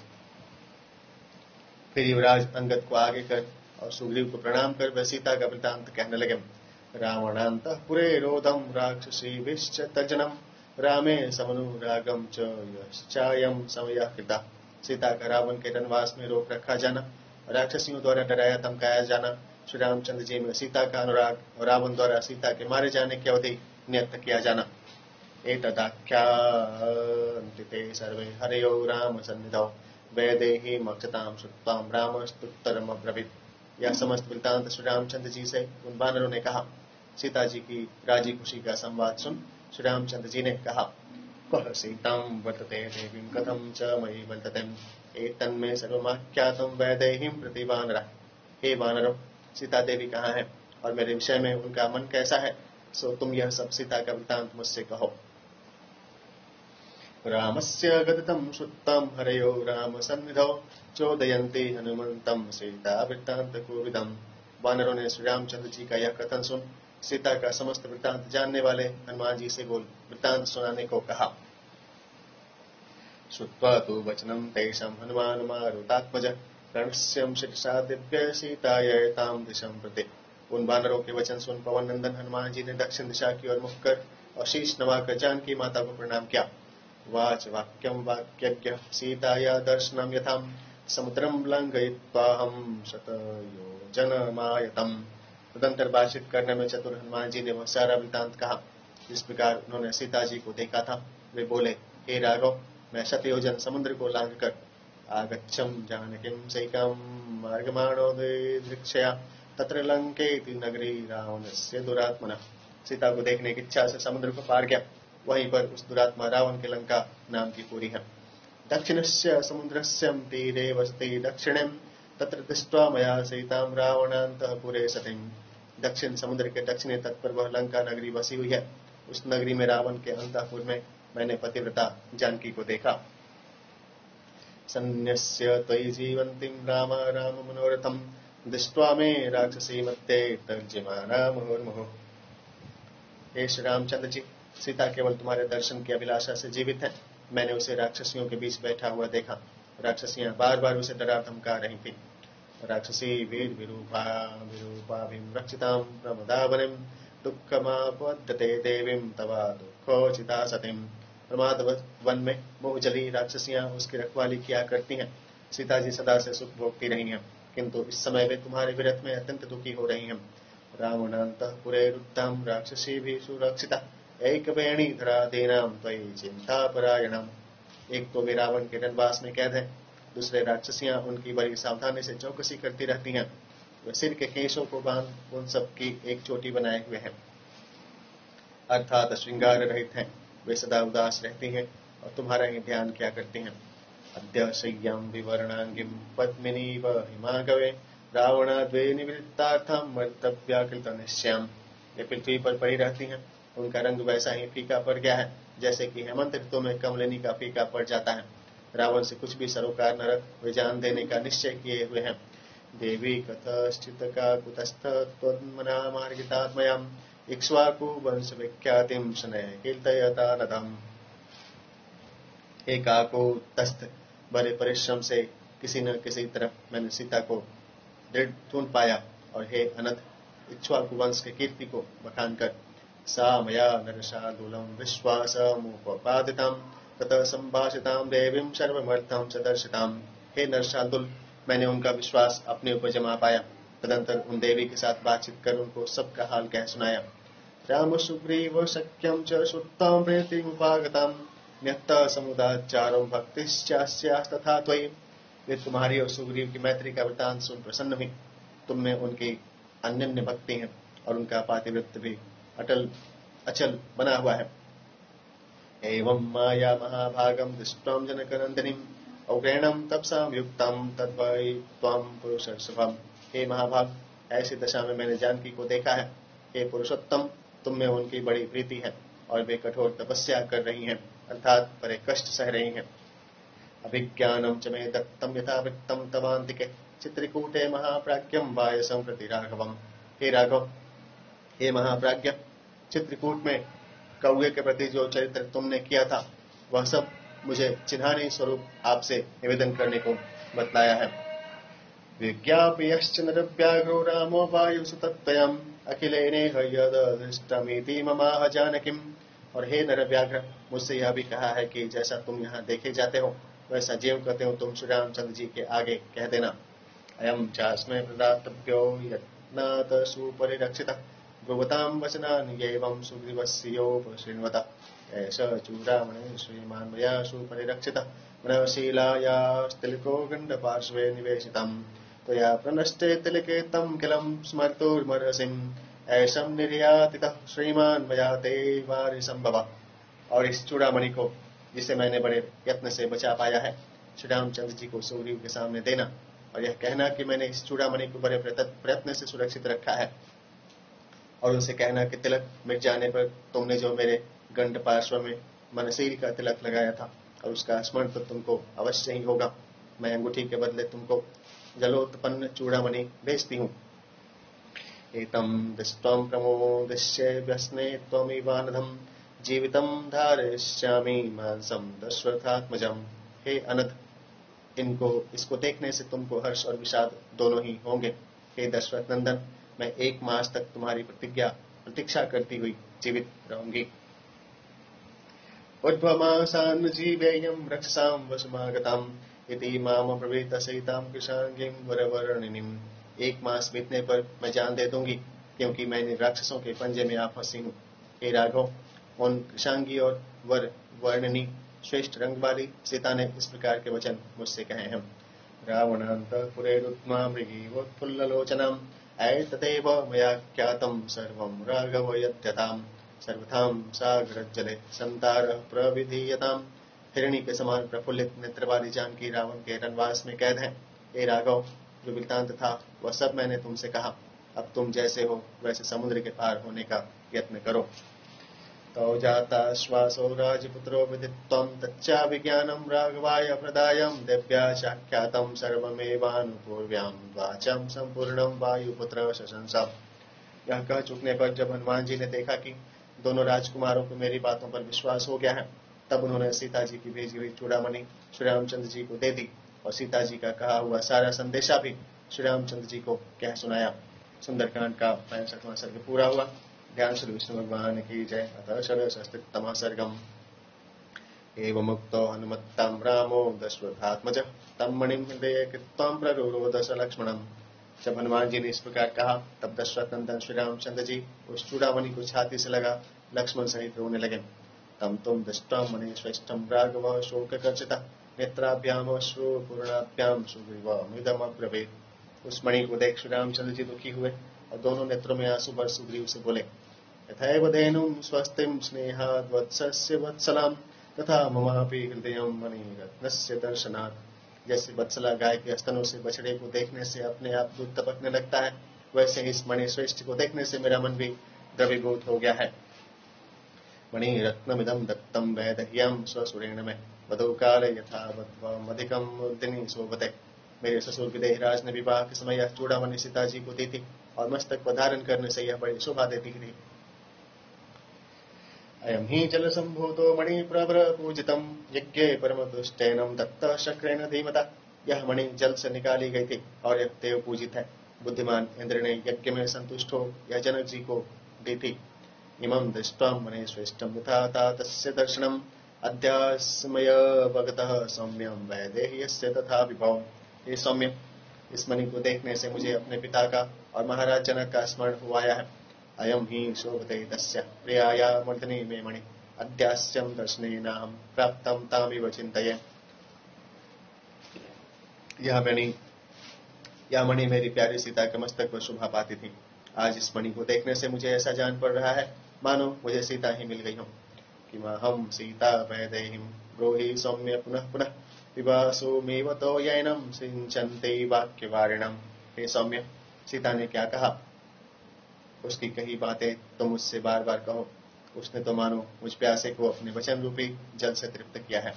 फिर युवराज अंगद को आगे कर और सुग्रीव को प्रणाम कर वह सीता का वृतांत कहने लगे। रावणान्तःपुरे रोधं राक्षसीभिश्च तर्जनं रामे समनुरागं च यश्चायं समयः कृतः। सीता का रावण के वनवास में रोक रखा जाना, राक्षसियों द्वारा डराया धमकाया जाना, श्री रामचंद्र जी में सीता का अनुराग और रावण द्वारा सीता के मारे जाने की अवधि नियत किया जाना। एतदाख्यान्ते सर्वे हरयो राम सन्निधौ वैदेही मक्षतां श्रुत्वां रामस्तुत्तरम् अब्रवीत्। यह समस्त वृत्तांत श्री रामचंद्र जी से उन वानरों ने कहा। सीता जी की राजी खुशी का संवाद सुन श्री रामचंद्र जी ने कहा। कह सीतां वर्तते देवीं कथं च मयि वर्तते एतन्मे सर्वमाख्यातं वैदेहीं प्रति वानरः। हे वानरों, सीता देवी कहाँ है और मेरे विषय में उनका मन कैसा है, सो तुम यह सब सीता का वृत्तांत मुझसे कहो। रामस्य गदितं श्रुत्तं हरयो राम सन्निधौ चोदयन्ति हनुमन्तं सीता वृत्तांत कोविदम्। वानरों ने श्री रामचंद्र जी का यह कथन सुन सीता का समस्त वृत्तांत जानने वाले हनुमान जी से वृत्तांत सुनाने को कहा। श्रुत्वा तु वचनं तेषां हनुमान मारुतात्मज प्रणश्यं शिरसा दिव्य सीतायै तां दिशं प्रति। उन वानरों के वचन सुन पवन नंदन हनुमान जी ने दक्षिण दिशा की ओर मुख कर और शीश नवाकर जानकी माता को प्रणाम किया। वाच वाक्यम वाक्यज्ञ सीताया दर्शनम यथाम समुद्रम लंघयित्वाहं शतयोजनमायतम। तदंतर बातचीत करने में चतुर हनुमान जी ने वह सारा वृतांत कहा जिस प्रकार उन्होंने सीता जी को देखा था। वे बोले, हे राघव, मैं शतयोजन समुद्र को लांघ कर आगच्छम जानकीं सैकां मार्गमाणो दृक्षया तत्र लंकेति नगरी रावणस्य दुरात्मनः। सीता को देखने की इच्छा से समुद्र को पार गया। वहीं पर उस दुरात्मा रावण के लंका नाम की पूरी है। दक्षिणस्य समुद्रस्य तीरे वसति दक्षिणें तत्र दृष्ट्वा मया सीतां रावणान्तःपुरे सतीं। दक्षिण समुद्र के दक्षिणी तट पर वह लंका नगरी बसी हुई है। उस नगरी में रावण के अंतःपुर में मैंने पतिव्रता जानकी को देखा। सन्न्यस्य त्वयि जीवन्तीं राम राम मनोरथं दृष्ट्वा मे राक्षसी मत्ते तर्जमाना मुहुर्मुहुः। हे श्री रामचंद्र जी, सीता केवल तुम्हारे दर्शन की अभिलाषा से जीवित है। मैंने उसे राक्षसियों के बीच बैठा हुआ देखा। राक्षसियां बार बार उसे डरा धमका रही थी। राक्षसी वीर विरूपाभिरक्षितां प्रमदावनिं दुःखमापद्यते देवीं तवा दुःखोचिता सतीं। प्रमाद वन में मोहजली राक्षसियां उसकी रखवाली किया करती हैं। सीता जी सदा से सुख भोगती रही हैं, किंतु इस समय वे तुम्हारे विरह में अत्यंत दुखी हो रही हैं। रावणान्तःपुरे रुद्धं राक्षसी भी सुरक्षिता एक वेणीधराधीनां त्वयि चिंतापरायणम्। एक तो वे रावण के वनवास में कैद है, दूसरे राक्षसियां उनकी बड़ी सावधानी से चौकसी करती रहती हैं। वे सिर के केशों को बांध उन सब की एक चोटी बनाए हुए हैं, अर्थात श्रृंगार रहित हैं। वे सदा उदास रहती हैं और तुम्हारा ही ध्यान किया करती हैं। अद्य शय्यां विवर्णांगिं पद्मिनीव हिमागवे रावणाद्वे निवृत्तार्थं मर्तव्याकृत निश्चयम्। वे पृथ्वी पर पड़ी रहती हैं। उनका रंग वैसा ही फीका पड़ गया है जैसे कि हेमंत ऋतु में कमलिनी का फीका पड़ जाता है। रावण से कुछ भी सरोकार न रख वे जान देने का निश्चय किए हुए हैं। देवी कथश्चित काकुतस्थ त्वन्मना मार्गितात्मयां इक्ष्वाकु वंश विख्यातिं शनय कीर्तयता नदम्। हे काकुतस्थ, बड़े परिश्रम से किसी न किसी तरफ मैंने सीता को दृढ़ ढूंढ पाया। और हे अनंत, इक्ष्वाकु वंश के कीर्ति को बखान कर सा मया नरशार्दूलं विश्वासमुपपादितां ततः संभाषितां देवीं सर्वमर्थं च दर्शितां। हे नरशार्दूल, मैंने उनका विश्वास अपने ऊपर जमा पाया। तदंतर उन देवी के साथ बातचीत कर उनको सबका हाल कह सुनाया। राम सुग्रीव शक्यं च श्रुत्तां प्रीतिमुपागतां न्यक्ता समुदाचारं भक्तिश्चास्यास्तथा त्वयि। वे तुम्हारी और सुग्रीव की मैत्री का वृतांत सुन प्रसन्न हुई। तुम में उनकी अनन्य भक्ति है और उनका पातिव्रत्य भी अचल बना हुआ है। एवं माया महाभागम दृष्टं जनकनंदिनीं औग्रेणं तपसां युक्तं तद्वै त्वं पुरुषर्षभम्। हे महाभाग, ऐसी दशा में मैंने जानकी को देखा है। हे पुरुषोत्तम, तुम में उनकी बड़ी प्रीति है और वे कठोर तपस्या कर रही हैं, अर्थात बड़े कष्ट सह रही हैं। अभिज्ञानं च मे दत्तं यथा वृत्तं तवान्तिके चित्रकूटे महाप्राज्ञं वायसं प्रति राघवम्। हे राघव, हे महाप्राज्ञ, चित्रकूट में कौवे के प्रति जो चरित्र तुमने किया था वह सब मुझे चिन्हानी स्वरूप आपसे निवेदन करने को बतलाया है। विज्ञाप्यश्च नरव्याघ्रो रामो वायुसुतत्वयम् अखिलेनेह यदृष्टमिति ममाह जानकीम्। और हे नरव्याघ्र, मुझसे यह भी कहा है कि जैसा तुम यहाँ देखे जाते हो वैसा ज्यों कहते हो तुम श्री रामचंद्र जी के आगे कह देना। अयं चास्मै प्रदातव्यो यत्नात् सुपरिरक्षितः ब्रुवतां वचनानि एवं सुग्रीवस्योपशृण्वत। एष चूडामणिः श्रीमान् मया सुपरिरक्षितः मनःशीलायास्तिलको गण्डपार्श्वे निवेशितम् त्वया प्रनष्टे तिलके तं किलं स्मर्तुर्मर्हसिम् ऐषं निर्यातितः श्रीमान् मया ते वारिसंभव। और इस चूड़ामणि को, जिसे मैंने बड़े यत्न से बचा पाया है, श्री रामचंद्र जी को सुग्रीव के सामने देना और यह कहना कि मैंने इस चूड़ामणि को बड़े प्रयत्न से सुरक्षित रखा है। और उनसे कहना कि तिलक मिट जाने पर तुमने जो मेरे गंड पार्श्व में मनसील का तिलक लगाया था और उसका स्मरण तो तुमको अवश्य ही होगा। मैं अंगूठी के बदले तुमको जलोत्पन्न चूड़ामणि भेजती हूँ। एतं दृष्ट्वं प्रमोदिष्ये व्यसने त्वमिवानधं जीवितं धारयिष्यामि मांसं दशरथात्मजम्। हे अनथ, इसको देखने से तुमको हर्ष और विषाद दोनों ही होंगे। हे दशरथ नंदन, मैं 1 मास तक तुम्हारी प्रतीक्षा करती हुई जीवित रहूंगी। उद्भमासान् जीवेयं रक्षसां वशमागताम् इति माम प्रवेत सहितां कृशांगीं वरवर्णिनीम्। 1 मास बीतने पर मैं जान दे दूंगी, क्योंकि मैंने राक्षसों के पंजे में आ फंसी हूँ। हे राघव, उन कृशांगी और वर वर्णनी श्रेष्ठ रंग वाली सीता ने इस प्रकार के वचन मुझसे कहे हैं। रावणान्तःपुरे रुक्मा मृगीवोत्फुल्ललोचनाम् ऐतदेव मया ख्यातं सर्वं राघव यद्यताम् सर्वथां सागरजले संतारः प्रविधीयताम्। हिरणी के समान प्रफुल्लित नेत्र वाली जानकी रावण के रनवास में कैद है। हे राघव, जो वृत्तांत था वह सब मैंने तुमसे कहा। अब तुम जैसे हो वैसे समुद्र के पार होने का यत्न करो। तौ जाता श्वासो राजपुत्रो विदित्वं तच्चा विज्ञानं राघवाय प्रदायं दिव्या चाख्यातं सर्वमेवानुपूर्व्यां वाचं संपूर्णं वायुपुत्र शशंसा। यह कह चुकने पर जब हनुमान जी ने देखा कि दोनों राजकुमारों को मेरी बातों पर विश्वास हो गया है, तब उन्होंने सीता जी की भेजी हुई चूड़ामणि श्री रामचंद्र जी को दे दी और सीता जी का कहा हुआ सारा संदेशा भी श्री रामचंद्र जी को कह सुनाया। सुंदरकांड का 65वां सर्ग पूरा हुआ। ध्यान श्री विष्णु भगवान की जय। अतः षडशस्तितमः सर्गम्। एवमुक्तो हनुमत्तां रामो दशरथात्मजः तं मणिं हृदये कृत्वा प्ररोदश लक्ष्मणम्। जब हनुमान जी ने इस प्रकार कहा, तब दशरथ नंदन श्री रामचंद्र जी उस चूड़ामणि को छाती से लगा लक्ष्मण सहित रोने लगे। तम तुम दृष्टा मणि श्रेष्ठम राघव शोककर्षितः नेत्राभ्याम अश्रुपूर्णाभ्याम सुग्रीवमिदम् अब्रवीत्। उस मणि को देख श्री रामचंद्र जी दुखी हुए और दोनों नेत्रों में आंसू भर सुग्रीव से बोले, यथैव धेनुं स्वस्तिं स्नेहाद् वत्सस्य वत्सलां तथा ममापि हृदयं मणिरत्नस्य दर्शनात्। जैसे वत्सला गाय के स्तनों से बछड़े को देखने से अपने आप दूध टपकने लगता है, वैसे ही इस मणि श्रेष्ठ को देखने से मेरा मन भी द्रवीभूत हो गया है। मणिरत्नमिदं दत्तं वैदह्यं स्वसुरेण में वधूकाल यथा वध्वमधिकं मूर्धनि शोभते। मेरे ससुर विदेहराज ने विवाह के समय यह चूड़ामणि सीता जी को दी थी और मस्तक पर धारण करने से यह बड़ी शोभा देती थी। अयं हि जलसंभूतो मणिप्रभर पूजितं यज्ञे परमदुष्टेनं दत्तः शक्रेण धीमता। यह मणि जल से निकाली गई थी और यह देव पूजित है। बुद्धिमान इंद्र ने यज्ञ में संतुष्ट हो यह जनक जी को दी थी। इमं दृष्ट्वा मणि श्रेष्ठं यथा तस्य दर्शनम् अध्यास्मय भगतः सौम्यं वैदेह्यस्य तथा विभवम्। हे सौम्य, इस मणि को देखने से मुझे अपने पिता का और महाराज जनक का स्मरण हुआ है। अयं हि शोभते तस्य प्रियाया मूर्धनि मे मणि अद्यास्यं दर्शनेनाहं प्राप्तं तामिव चिन्तये। यह मणि मेरी प्यारी सीता के मस्तक पर शोभा पाती थी। आज इस मणि को देखने से मुझे ऐसा जान पड़ रहा है मानो मुझे सीता ही मिल गई हो। किमहं सीता वैदेहीं ब्रूहि सौम्य पुनः पुनः विवासोमेव तो यैनं सिंचन्ते वाक्यवारिणम्। हे सौम्य, सीता ने क्या कहा, उसकी कही बातें तुम मुझसे बार बार कहो। उसने तो मानो मुझ प्यासे को अपने वचन रूपी जल से तृप्त किया है।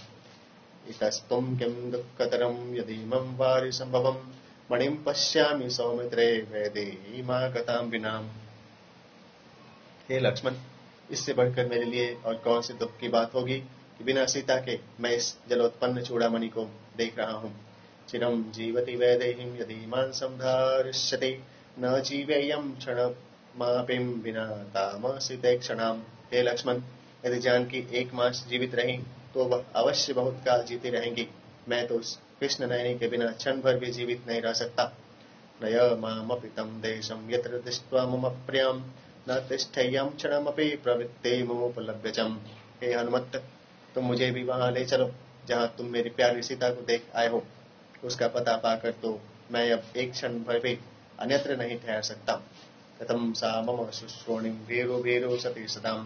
इतस्तुम किम दुःखतरं यदीमं वारि संभवं मणिं पश्यामि सौमित्रे वैदेहीमागतां विनाम। हे लक्ष्मण, इससे बढ़कर मेरे लिए और कौन सी दुख की बात होगी कि बिना सीता के मैं इस जलोत्पन्न चूड़ामणि को देख रहा हूँ। चिरं जीवति वैदेहीं यदीमां संधारिष्यति न जीवेयं क्षणमापिं विना तामसिते क्षणाम्। हे लक्ष्मण, यदि जानकी 1 मास जीवित रही तो वह अवश्य बहुत काल जीती रहेंगी। मैं तो उस कृष्ण नयनी के बिना क्षण भर भी जीवित नहीं रह सकता। नय मामपि तं देशं यत्र दृष्ट्वा मम प्रियं न तिष्ठेयं क्षणमपि प्रवृत्तिमुपलभ्यचम्। हे हनुमत, तुम मुझे भी वहां ले चलो जहां तुम मेरी प्यारी सीता को देख आए हो। उसका पता पाकर तो मैं अब एक क्षण भर भी अन्यत्र नहीं ठहर सकता। कथं सा मम शुश्रोणिं वीरो वीरो सती सदां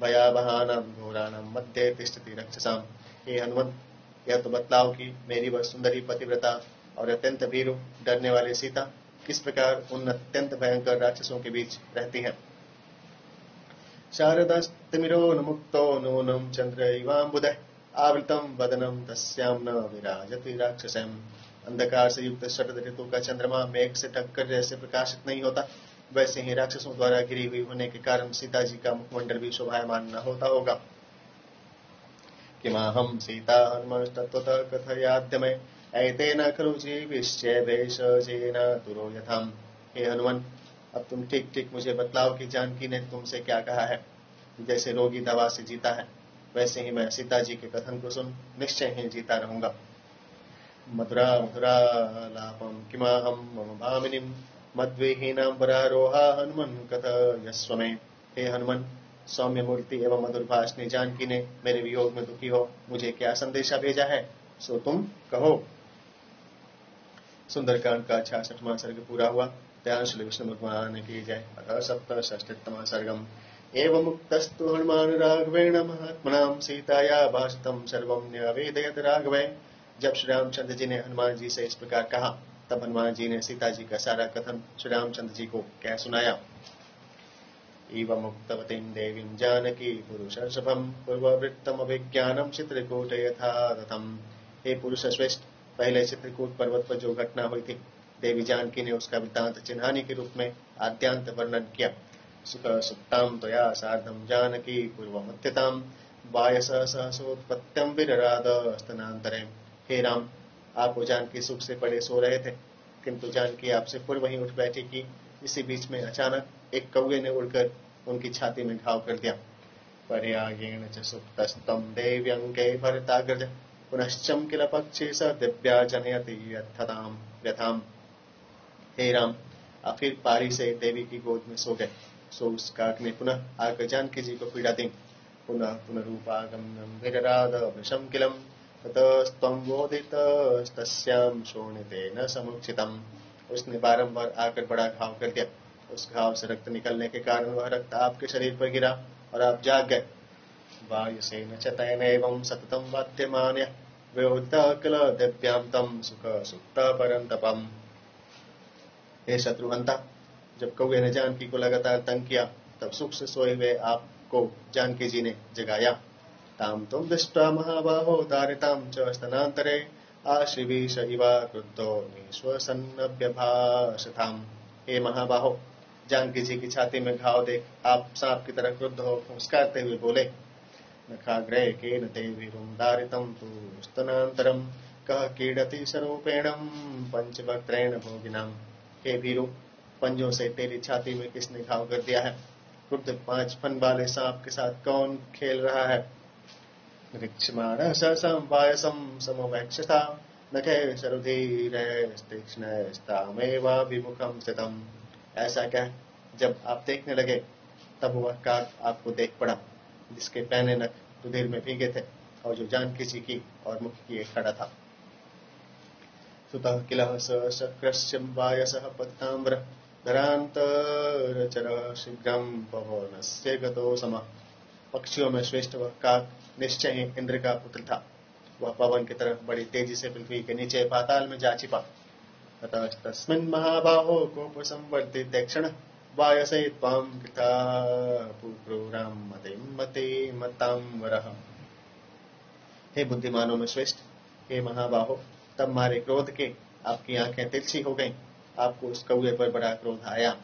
भयावहानां घोराणां मध्ये तिष्ठति रक्षसां। हे हनुमत, यह तो बतलाओ कि मेरी वह सुंदरी पतिव्रता और अत्यंत भीरु डरने वाली सीता किस प्रकार उन अत्यंत भयंकर राक्षसों के बीच रहती है। शारदास्तिमिरोन्मुक्तो नूनं चंद्रैवाम्बुधः आवृतं वदनं तस्यां न विराजति राक्षसम्। अंधकार से युक्त शरद ऋतु का चंद्रमा मेघ से ढककर जैसे प्रकाशित नहीं होता, वैसे ही राक्षसों द्वारा घिरी हुई होने के कारण सीता जी का मुखमंडल भी शोभायमान न होता होगा। किमाहं सीता हनुमस्तत्त्वतः कथयाद्य मे एतेन खलु जीविष्ये भेषजेन तुरो यथाम्। हे हनुमान, अब तुम ठीक ठीक मुझे बतलाओ कि जानकी ने तुमसे क्या कहा है। जैसे रोगी दवा से जीता है, वैसे ही मैं सीता जी के कथन को सुन निश्चय ही जीता रहूंगा। मधुरा मधुरा लापम किमाहम मम भामिनीम मद्विहीनां परारोहा हनुमन कथयस्व मे। हे हनुमान, सौम्य मूर्ति एवं मधुर भाषणी जानकी ने मेरे वियोग में दुखी हो मुझे क्या संदेशा भेजा है, सो तुम कहो। सुंदरकांड का 66वां सर्ग पूरा हुआ। ध्यान श्री विष्णु भगवान की जय। अतः सप्तषष्टितमः सर्गम्। एवं मुक्तस्तु हनुमान राघवेण महात्मनां सीताया भाषितं सर्वं न्यवेदयत राघवे। जब श्री रामचंद्र जी ने हनुमान जी से इस प्रकार कहा, तब हनुमान जी ने सीता जी का सारा कथन श्री रामचंद्र जी को कह सुनाया। एवं मुक्तवतीं देवीं जानकी पुरुषर्षभं पूर्ववृत्तम अभिज्ञानम चित्रकूट यथा रथम। हे पुरुष श्रेष्ठ, पहले चित्रकूट पर्वत पर जो घटना हुई थी, देवी जानकी ने उसका वृत्तांत चिन्हानी के रूप में आद्यांत वर्णन किया। सुख सुप्तां त्वया सार्धं जानकी पूर्वमत्यतां वायस सहसोत्पत्त्यं विरराद स्तनांतरे। हे राम, आप वो जानकी सुख से पड़े सो रहे थे, किंतु जानकी आपसे पूर्व ही उठ बैठी कि इसी बीच में अचानक एक कौवे ने उड़कर उनकी छाती में घाव कर दिया। पर्यायेण च सुप्तस्तं देव्यंगे भरताग्रज पुनश्चम किल पक्षे स दिव्या जनयति व्यथाम। हे राम, आप फिर पारी से देवी की गोद में सो गए, सो उस काक ने पुनः आकर जानकी जी को पीड़ा दी। पुनः पुनरूपागम्यं विरराद वृषं किलम ततस्त्वं वोदितस्तस्यां शोणितेन समुचितम्। उसने बारंबार आकर बड़ा घाव कर दिया। उस घाव से रक्त निकलने के कारण वह रक्त आपके शरीर पर गिरा और आप जाग गए। वायुसेन च तेनैवं सततं वाद्यमानः व्योतः किल दिव्यां तं सुख सुप्ता परन्तपम्। हे शत्रुहंता, जब कौवे ने जानकी को लगातार तंग किया, तब सुख से सोए हुए आपको जानकी जी ने जगाया। ताम तुम दृष्ट्वा महाबाहो दारितां च स्तनांतरे आश्रिवीश इवा क्रुद्धो निश्वसन्नभ्यभाषताम्। हे महाबाहो, जानकी जी की छाती में घाव देख आप सांप की तरह क्रुद्ध हो फुंसकारते हुए बोले। नखाग्रे केन ते वीरुं दारितं तु स्तनांतरं कः क्रीडति सरूपेणं पंचवक्त्रेण भोगिनां। हे भीरु, पंजों से तेरी छाती में किसने घाव कर दिया है? क्रुद्ध 5 फन वाले सांप के साथ कौन खेल रहा है? ऋक्षमाणः सहसां पायसं समवेक्षता नखे शरुधिरस्तीक्ष्णस्तामेवाभिमुखं स्थितम्। ऐसा कह, जब आप देखने लगे, तब वह काक आपको देख पड़ा, जिसके पहने नख रुधिर में भीगे थे और जो जानकी जी की और मुख किए खड़ा था। सुतः किलः स शक्रस्यं वायसः पत्ताम्बर धरान्तरचरः शीघ्रं पवनस्य गतो समः। पक्षियों में श्रेष्ठ वह काक निश्चय ही इंद्र का पुत्र था। वह पवन की तरह बड़ी तेजी से पृथ्वी के नीचे पाताल में जा छिपा। ततस्तस्मिन् महाबाहो कोपसंवर्धिते क्षणः वायसे त्वां कृता पुक्रूरां मतिमतां वरः। हे बुद्धिमानों में श्रेष्ठ, हे महाबाहो, तब मारे क्रोध के आपकी आंखें तिरछी हो गईं। आपको उस कौवे पर बड़ा क्रोध आया।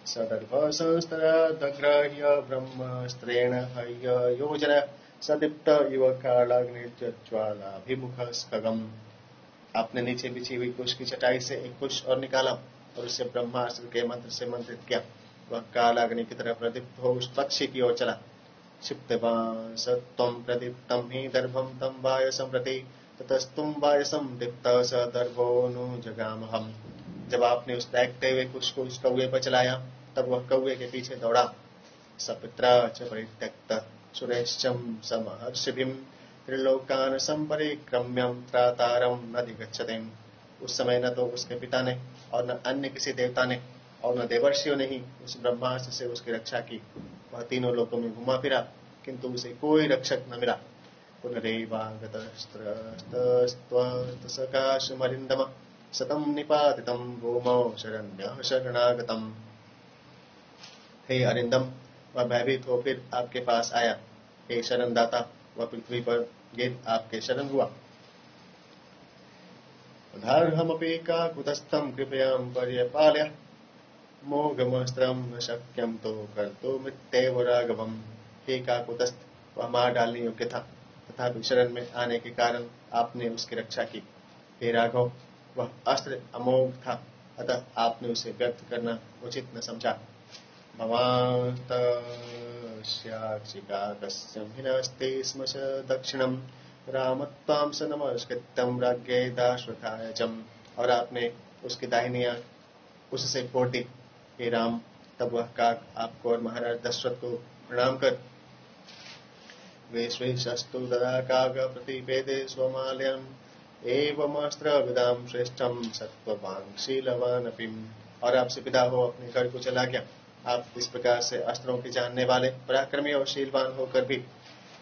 सदर्भ संस्तरादग्राह्य ब्रह्मस्त्रेण हय्य योजन सदीप्त इव कालाग्निज्ज्वालाभिमुख स्खगम्। आपने नीचे बिछी हुई कुश की चटाई से एक कुश और निकाला और उससे ब्रह्मास्त्र के मंत्र से मंत्रित किया। वह कालाग्नि की तरह प्रदीप्त हो उस पक्षी की ओर चला। क्षिप्तवांसत्वं प्रदीप्तं हि दर्भं तं वायसं प्रति ततस्तुं वायसं दीप्तः स दर्भोऽनुजगामहम्। जब आपने उस दहकते हुए कुश को उस कौवे पर चलाया, तब वह कौवे के पीछे दौड़ा। सपित्रा च परित्यक्तः सुरेश्चं समहर्षिभिं त्रिलोकान् संपरिक्रम्यं त्रातारं नधिगच्छतिम्। उस समय न तो उसके पिता ने और न अन्य किसी देवता ने और न देवर्षियों ने ही उस ब्रह्मास्त्र से उसकी रक्षा की। वह तीनों लोकों में घुमा फिरा, किंतु उसे कोई रक्षक न मिला। पुनरेवागतस्त्वसकाशमरिन्दम सतं निपातितं भूमौ शरण्यः शरणागतम्। हे अरिंदम, वह भयभीत हो फिर आपके पास आया। हे शरणदाता, वह पृथ्वी पर गिर आपके शरण हुआ। उदारहमपि काकुतस्थं कृपयां पर्यपाल्य मोघमस्त्रं न शक्यं तो कर्तुमित्येव राघवम्। हे काकुतस्थ, वह मार डालने योग्य था, तथापि शरण में आने के कारण आपने उसकी रक्षा की। हे राघव, वह अस्त्र अमोघ था, अतः आपने उसे व्यक्त करना उचित न समझा। भवान्तस्याक्षिकाकस्यं हिनस्ते स्म च दक्षिणं रामत्वां स नमस्कृत्यं राज्ञे दाश्वथाय च। और आपने उसकी दाहिनी आंख उससे फोड़ दी। हे राम, तब वह काक आपको और महाराज दशरथ को प्रणाम कर वेश्वेशस्तु ददा काग प्रतिपेदे स्वमाल्यम् एवमस्त्र विदाम श्रेष्ठम सत्ववान शीलवान अपिम। और आपसे विदा हो अपने घर को चला गया। आप इस प्रकार से अस्त्रों के जानने वाले, पराक्रमी और शीलवान होकर भी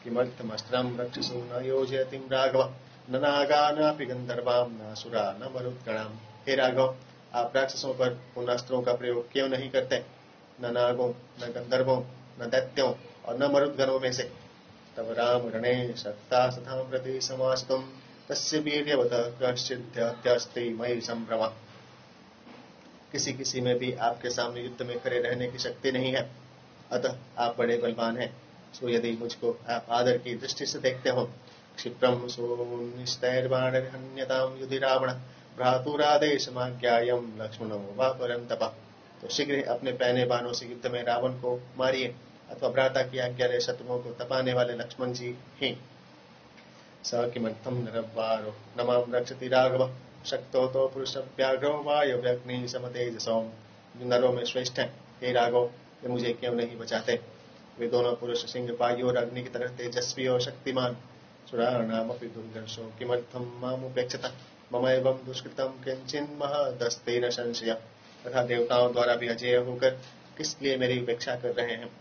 किमर्थमस्त्रं रक्षसो न योजयतिम राघव न नागा नापि गंधर्वाम न असुरा न मरुत्कणाम। हे राघव, आप राक्षसों पर उन अस्त्रों का प्रयोग क्यों नहीं करते? न नागों, न गंधर्वों, न दैत्यों और न मरुद्गणों में से। तब राम रणे सत्ता सतां प्रति समासितुं तस्य वीर्यवतः कश्चिद्यस्ति मयि संभ्रमा। किसी किसी में भी आपके सामने युद्ध में खड़े रहने की शक्ति नहीं है। अतः आप बड़े बलवान हैं। सो यदि मुझको आप आदर की दृष्टि से देखते हो, क्षिप्रम सोनिस्तैर्बाणहन्यतां युधि रावण भ्रातुरादेशमाज्ञायं लक्ष्मणो वा परन्तप। तो शीघ्र ही अपने पहने बाणों से युद्ध में रावण को मारिए, अथवा भ्राता की आज्ञा ले शत्रुओं को तपाने वाले लक्ष्मण जी ही। स किमर्थं नरवारो न मां रक्षति राघव शक्तो तो पुरुषव्याघ्रो वायव्यग्नि समतेजसो। जो नरों में श्रेष्ठ हैं, हे राघव, वे मुझे क्यों नहीं बचाते? वे दोनों पुरुष सिंह, वायु और अग्नि की तरह तेजस्वी और शक्तिमान। सुराणामपि दुर्धर्षो किमर्थं मामुपेक्षत मम एवं दुष्कृतं किंचिन् महदस्ते न संशय। तथा देवताओं द्वारा भी अजेय होकर किस लिए मेरी उपेक्षा कर रहे हैं?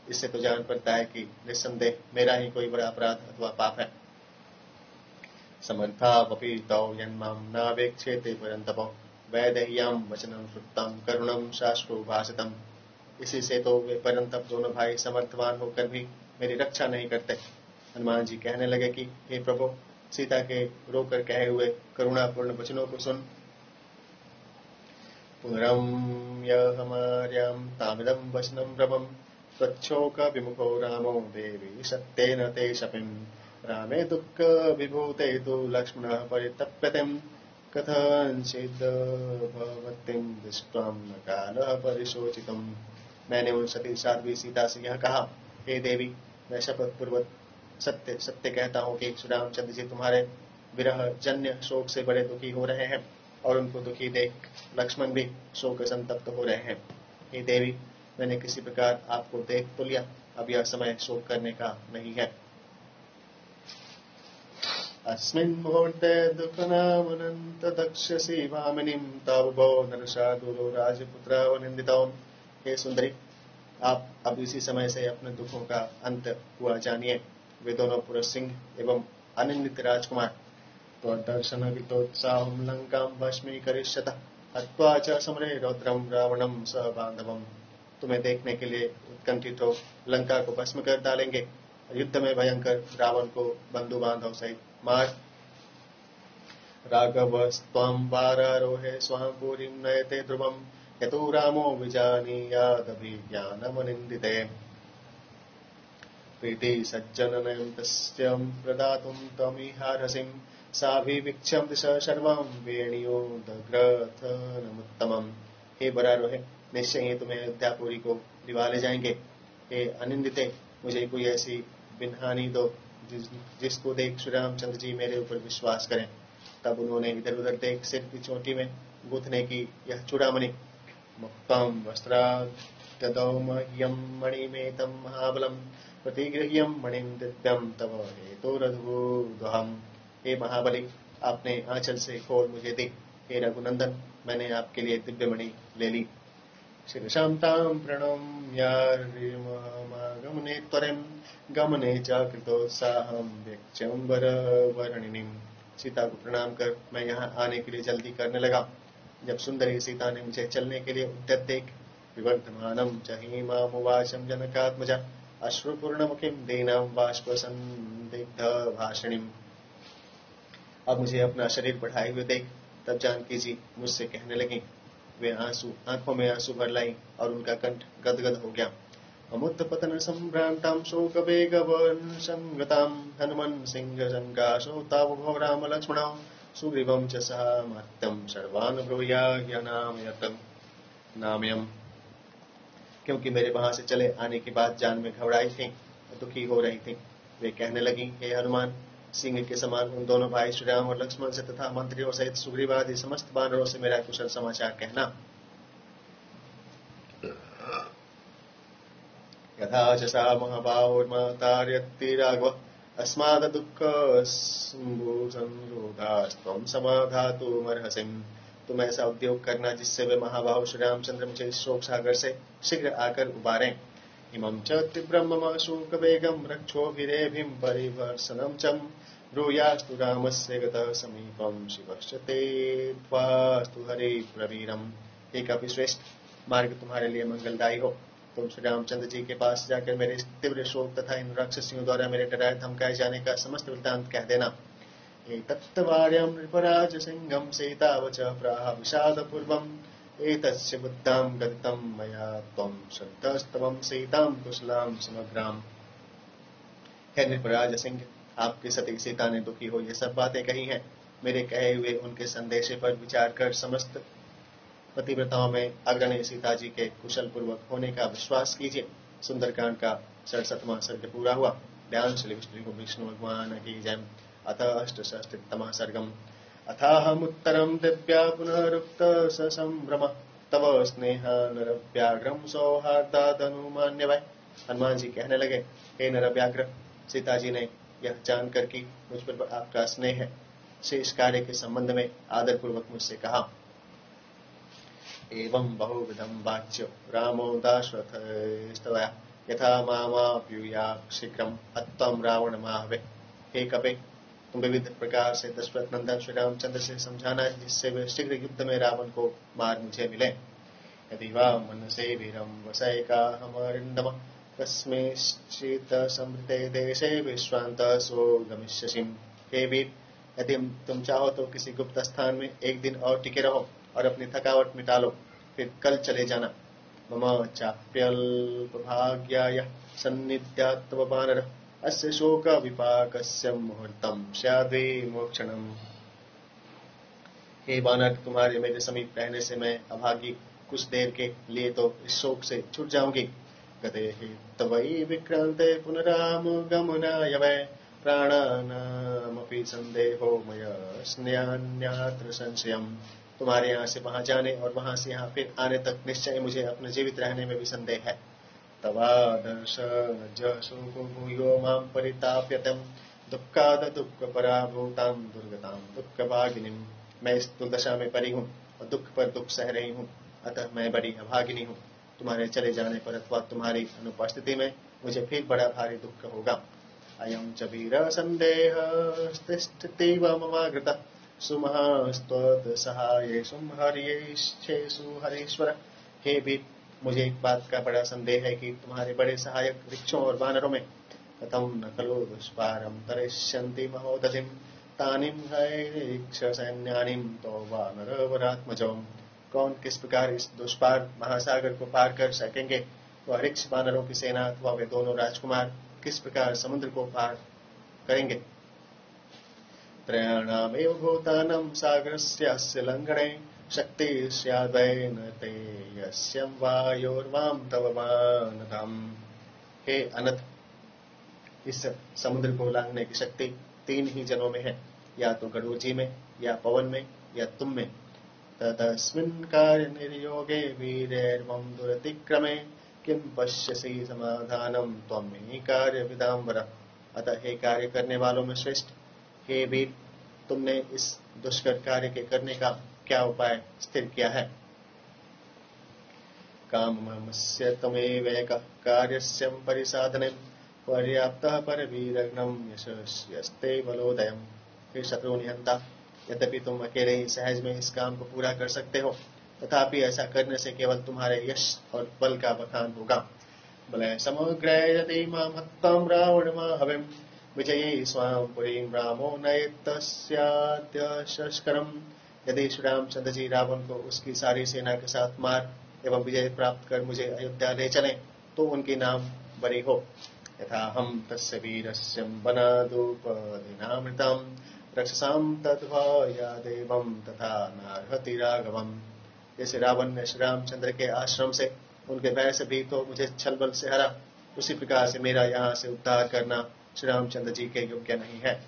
इससे तो जान पड़ता है कि निस्संदेह मेरा ही कोई बड़ा अपराध अथवा पाप है। समर्थावपि तौ यन्मां नावेक्षेते परन्तप वैदेह्यां वचनं श्रुतं करुणं शाश्रु भाषितम्। इसी से तो वे परंतप दोनों भाई समर्थवान होकर भी मेरी रक्षा नहीं करते। हनुमान जी कहने लगे कि हे प्रभु, सीता के रोकर कहे हुए करुणापूर्ण वचनों को सुन। पुनरम्यहमार्यां तामिदं वचनं ब्रवं त्वच्छोक विमुखो रामो देवी सत्येन ते शपिम्। रामे दुःख विभूते तु लक्ष्मणः परितप्यतेम् कथंचिद् भवतीं दृष्ट्वा न कालः परिशोचितम्। मैंने उन सती साध्वी सीता से यह कहा, हे देवी, मैं शपथ पूर्वक सत्य सत्य कहता हूँ कि श्री रामचंद्र जी तुम्हारे विरह जन्य शोक से बड़े दुखी हो रहे हैं, और उनको दुखी देख लक्ष्मण भी शोक संतप्त हो रहे हैं। हे देवी, मैंने किसी प्रकार आपको देख तो लिया, अब यह समय शोक करने का नहीं है। अस्मिन् मुहूर्ते दुःखनामनन्त दक्षसी भामिनीं तावुभो नरशार्दूलो राजपुत्रः निन्दितौ। हे सुंदरी, आप अब इसी समय से अपने दुखों का अंत हुआ जानिए। वे दोनों पुरुष सिंह एवं अनिंदित राजकुमार त्वदर्शनवितोत्साहं लंकां भस्मीकरिष्यतः हत्वा च समरे रौद्रं रावणं सह बांधवम्। तुम्हें देखने के लिए उत्कंठित हो लंका को भस्म कर डालेंगे, युद्ध में भयंकर रावण को बंधु बांधव सहित मार। राघवस्त्वं वारारोहे स्वां पुरीं नयते ध्रुवं यतो रामो विजानीयादभिज्ञानमनिन्दिते। प्रीति सज्जननयं तस्यं प्रदातुं त्वमिहार्हसिं साभिवीक्ष्यं दिश सर्वं वेणुयोदग्रथनमुत्तमम्। हे बरारोहे, निश्चय ही तुम्हें अयोध्यापुरी को दिवा ले जाएंगे। हे अनिंदिते, मुझे कोई ऐसी बिनहानी दो जिसको देख श्री रामचंद्र जी मेरे ऊपर विश्वास करें। तब उन्होंने इधर उधर देख सिर की चोटी में गूंथने की यह चूड़ामणि मुक्तम वस्त्राद्यदौ मह्यं मणिमेतं महाबलं प्रतिगृह्यं मणिं दिव्यं तव हेतुरद्भुतम्। हे महाबली, आपने आंचल से खोल मुझे दी। हे रघुनंदन, मैंने आपके लिए दिव्य मणि ले ली। शीर्षां तां प्रणम्यागमने त्वरिं गमने च कृतोत्साहं व्यक्ष्यंबरवर्णिनीं। सीता को प्रणाम कर मैं यहाँ आने के लिए जल्दी करने लगा। जब सुंदरी सीता ने मुझे चलने के लिए उद्यत देख विवर्धमानं च हेमामुवाचं जनकात्मजा अश्रुपूर्णमुखीं दीनां बाष्पसन्दिग्धभाषिणीम्। अब मुझे अपना शरीर बढ़ाए हुए देख तब जानकी जी मुझसे कहने लगी। वे आंखों में आंसू भर लाई और उनका कंठ गदगद हो गया। अमुत्पतन संभ्रांतां शोक वेगवन् संगतां हनुमन् सिंह संकाशो तावुभो राम लक्ष्मणौ सुग्रीवं च सह मर्त्यं सर्वान् ब्रूयाज्ञानामयतं नामयम्। क्योंकि मेरे वहां से चले आने की बात जान में घबराई थी, दुखी हो रही थी। वे कहने लगी, हे हनुमान, सिंह के समान उन दोनों भाई श्री राम और लक्ष्मण से तथा मंत्रियों सहित सुग्रीव आदि समस्त वानरों से मेरा कुशल समाचार कहना। यथा च सा महाबाहुर्मतार्यति राघव अस्माद दुःख संरोधास्त्वं समाधातुमर्हसिं। तुम ऐसा उद्योग करना जिससे वे महाबाहु श्री रामचंद्र मुझे इस शोक सागर से शीघ्र आकर उबारें। इमं च तीव्रं मम शोकवेगं रक्षोभिरेभिं परिवर्षणं च ब्रूयास्तु रामस्य गतः समीपं शिवश्च ते त्वास्तु हरे प्रवीरम्। हे कपिश्रेष्ठ, मार्ग तुम्हारे लिए मंगलदायी हो। तुम श्री रामचंद्र जी के पास जाकर मेरे तीव्र शोक तथा इन राक्षसियों द्वारा मेरे डराए धमकाए जाने का समस्त वृत्तांत कह देना। एतत्तवार्यं नृपराज सिंहं सीतावच प्राह विषादपूर्वम् एतस्य बुद्धां गदितं मया त्वं श्रद्धस्तवं सीतां कुशलां समग्राम्। हे नृपराज सिंह, आपकी सती सीता ने दुखी हो ये सब बातें कही हैं। मेरे कहे हुए उनके संदेशे पर विचार कर समस्त पतिव्रताओं में अग्रणी सीता जी के कुशल पूर्वक होने का विश्वास कीजिए। सुंदरकांड का 67वां सर्ग पूरा हुआ। ध्यान श्री विष्णु भगवान की जय। अथ अष्टषष्टितमः सर्गम्। अथाहमुत्तरं दिव्या पुनरुक्त ससंभ्रम तव स्नेहानरव्याघ्रं सौहार्दादनुमान्यवै। हनुमान जी कहने लगे, हे नरव्याघ्र, सीता जी ने यह जानकर कि मुझ पर आपका स्नेह है, से इस कार्य के संबंध में आदर पूर्वक मुझसे कहा। एवं बहुविधं वाच्य रामो दाशरथस्तवया यथा मामाप्युया शीघ्रं हत्वं रावणमाहवे। हे कपे, तुम विविध प्रकार से दशरथ नंदन श्री रामचंद्र से समझाना जिससे वे शीघ्र युद्ध में रावण को मार मुझे मिले। यदि वा मनसे वीरं वसैकाहमरिन्दम कस्मिंश्चित् समृते देशे विश्रान्तः सो गमिष्यसिम्। हे वीर, यदि तुम चाहो तो किसी गुप्त स्थान में एक दिन और टिके रहो और अपनी थकावट मिटा लो, फिर कल चले जाना। मम चाप्यल्पभाग्याय सन्निध्यात्तव वानर अस्य शोक विपाकस्य मुहूर्तम स्याद्विमोक्षणम्। हे वानर, तुम्हारे मेरे समीप रहने से मैं अभागी कुछ देर के लिए तो इस शोक से छूट जाऊंगी। गते हि तवै विक्रांते पुनरामगमनाय वै प्राणानामपि संदेहो मया स्न्यान्यात्र संशयम्। तुम्हारे यहाँ से वहां जाने और वहां से यहाँ फिर आने तक निश्चय मुझे अपने जीवित रहने में भी संदेह है। तवादर्शनजशोको भूयो मां परिताप्यतं दुःखाद दुःखपराभूतां दुर्गतां दुःखभागिनीम्। मैं इस दुर्दशा में पड़ी हूँ और दुख पर दुख सह रही हूँ, अतः मैं बड़ी अभागिनी हूँ। तुम्हारे चले जाने पर अथवा तुम्हारी अनुपस्थिति में मुझे फिर बड़ा भारी दुख होगा। अयं च वीर संदेहस्तिष्ठतीव ममागृतः सुमहास्त्वत्सहायेषु हर्येच्छेषु हरीश्वर। हे वीर, मुझे एक बात का बड़ा संदेह है कि तुम्हारे बड़े सहायक वृक्षों और वानरों में कथं न खलु दुष्पारं तरिष्यन्ति महोदधिं तानिं हैक्षसैन्यानिं तो वानरवरात्मजौ। कौन किस प्रकार इस दुष्पार महासागर को पार कर सकेंगे? वह रिक्ष वानरों की सेना अथवा वे दोनों राजकुमार किस प्रकार समुद्र को पार करेंगे? त्रयाणामेव भूतानां सागरस्यास्य लङ्घने शक्ति स्याद्वै न ते यस्यं वायोर्वां तव वानरम्। हे अनथ, इस समुद्र को लांघने की शक्ति तीन ही जनों में है, या तो गरुड़ जी में, या पवन में, या तुम में। तदस्मिन् कार्य निर्योगे वीरेर्वं दुरतिक्रमे किं पश्यसि समाधानं त्वं मे कार्य विदाम्बर। अतः हे कार्य करने वालों में श्रेष्ठ, हे वीर, तुमने इस दुष्कर कार्य के करने का क्या उपाय स्थिर किया है? काममस्य तमेवैक कार्यस्य परिसाधने पर्याप्तः परवीरग्नं यशस्यस्ते बलोदयम्। हे शत्रु निहंता, यद्यपि तुम अकेले ही सहज में इस काम को पूरा कर सकते हो, तथापि ऐसा करने से केवल तुम्हारे यश और बल का बखान होगा। बलय समग्र यदि मां हत्वां रावणमाहवेम् विजयी स्वां पुरीं रामो नयेत्तस्याद्यशस्करम्। यदि श्री रामचंद्र जी रावण को उसकी सारी सेना के साथ मार एवं विजय प्राप्त कर मुझे अयोध्या ले चलें तो उनकी नाम बरी हो। यथा हम तस्य वीरस्य वनादुपदिनामृतं रक्षसां तद्भया देवं तथा नार्हति राघवम्। जैसे रावण ने श्री रामचंद्र के आश्रम से उनके भय से भी तो मुझे छल बल से हरा, उसी प्रकार से मेरा यहाँ से उद्धार करना श्री रामचंद्र जी के योग्य नहीं है।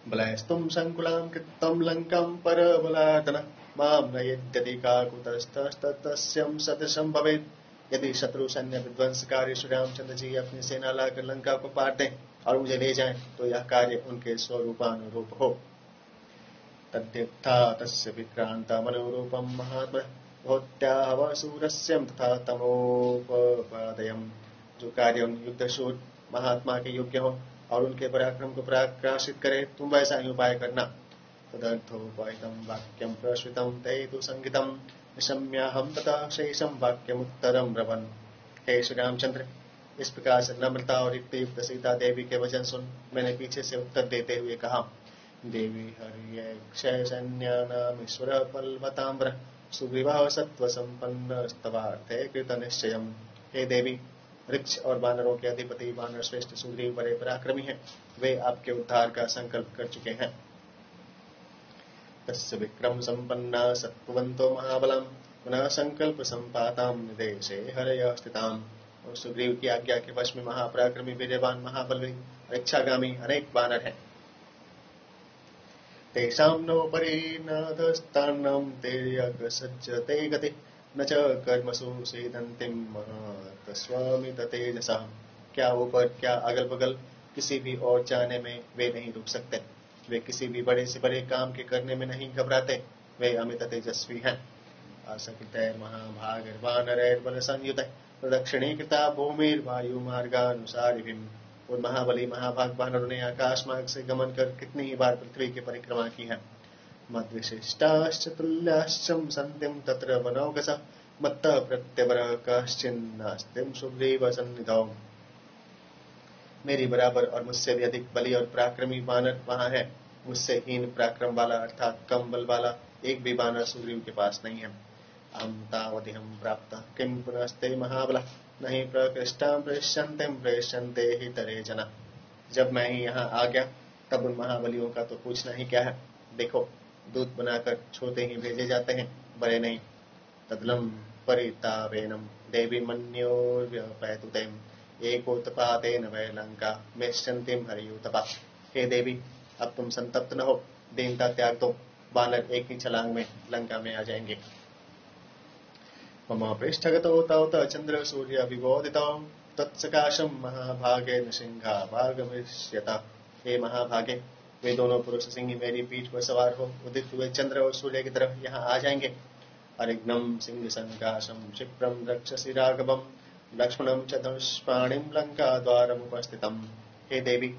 बलैस्तुम संकुलां कृतं लंकां परबलार्दन मां नयेद्यदि काकुतस्तस्तस्यं सदृशं भवेत्। यदि शत्रु सैन्य विध्वंसकारी श्री रामचंद्र जी अपनी सेना लाकर लंका को पार दें और मुझे ले जाएं, तो यह कार्य उनके स्वरूपानुरूप हो। तद्यथा तस्य विक्रांता मनोरूपं महात्मा भवत्यावसूरस्यं तथा तमोपपादयम्। जो कार्य उन युद्धशूर महात्मा के योग्य हो और उनके पराक्रम को पराकाशित करे, तुम वैसा ही उपाय करना। तदर्थोपायितं वाक्यं प्रश्रुतं ते तु संगीतं निशम्याहं ततः शेषं वाक्यमुत्तरं ब्रवन्। हे श्री रामचंद्र, इस प्रकार से नम्रता और युक्त सीता देवी के वचन सुन मैंने पीछे से उत्तर देते हुए कहा। देवी हरिक्षय सैन्यानामीश्वर पल्वताम्र सुग्रीवा सत्व संपन्न स्तवार्थे कृत निश्चयम्। हे देवी, वृक्ष और वानरों के अधिपति वानर श्रेष्ठ सुग्रीव बड़े पराक्रमी हैं, वे आपके उद्धार का संकल्प कर चुके हैं। तस्य विक्रम संपन्ना सत्ववन्तो महाबलं पुनः संकल्प संपातां निदेशे हरय स्थिताम्। और सुग्रीव की आज्ञा के वश में महापराक्रमी वीर्यवान महाबली और इच्छागामी अनेक वानर हैं। तेषां नो परिणादस्तान्नं तेर्यगसज्जते गति न च कर्मसु सीदन्तिं महतस्वामित तेजसा। क्या ऊपर क्या अगल बगल किसी भी और जाने में वे नहीं रुक सकते, वे किसी भी बड़े से बड़े काम के करने में नहीं घबराते, वे अमित तेजस्वी हैं। आसक्तैर्महाभागैर्वानरैर्बल संयुतैः प्रदक्षिणीकृता भूमिर्वायुमार्गानुसारिभिम्। और महाबली महाभाग वानरों ने आकाश मार्ग से गमन कर कितनी ही बार पृथ्वी की परिक्रमा की है। मद्विशिष्टाश्च तुल्याश्च सन्तिं तत्र वनौकसः मत्तः प्रत्यवरः कश्चिन्नास्तिं सुग्रीव सन्निधौ। मेरी बराबर और मुझसे भी अधिक बली और पराक्रमी वानर वहां है, मुझसे हीन पराक्रम वाला अर्थात कम बल वाला एक भी वानर सुग्रीव के पास नहीं है। अहं तावदिहं प्राप्तः किं पुनस्ते महाबलः नहीं प्रकृष्टां प्रेष्यन्तिं प्रेष्यन्ते हि तरे जना। जब मैं ही यहाँ आ गया तब उन महाबलियों का तो पूछना ही क्या है। देखो, दूत बनाकर छोटे ही भेजे जाते हैं, बड़े नहीं। तदलं परितापेनं देवी मन्योर्व्यपैतुतेम एकोत्पातेन वै लंका मेष्यन्तिं हरियुतपा। हे देवी, अब तुम संतप्त न हो, दीनता त्याग दो, वानर एक ही छलांग में लंका में आ जाएंगे। मम पृष्ठगतो तौत चंद्र सूर्य विबोधितौ तत्सकाशं महाभागे नृसिंहा भागमिष्यता। हे महाभागे, वे दोनों पुरुष सिंह मेरी पीठ पर सवार हो उदित हुए चंद्र और सूर्य की तरफ यहाँ आ जाएंगे। अरिघ्नं सिंह संकाशं क्षिप्रं रक्षसि राघवं लक्ष्मणं च धनुष्पाणिं लंका द्वारमुपस्थितम्। हे देवी,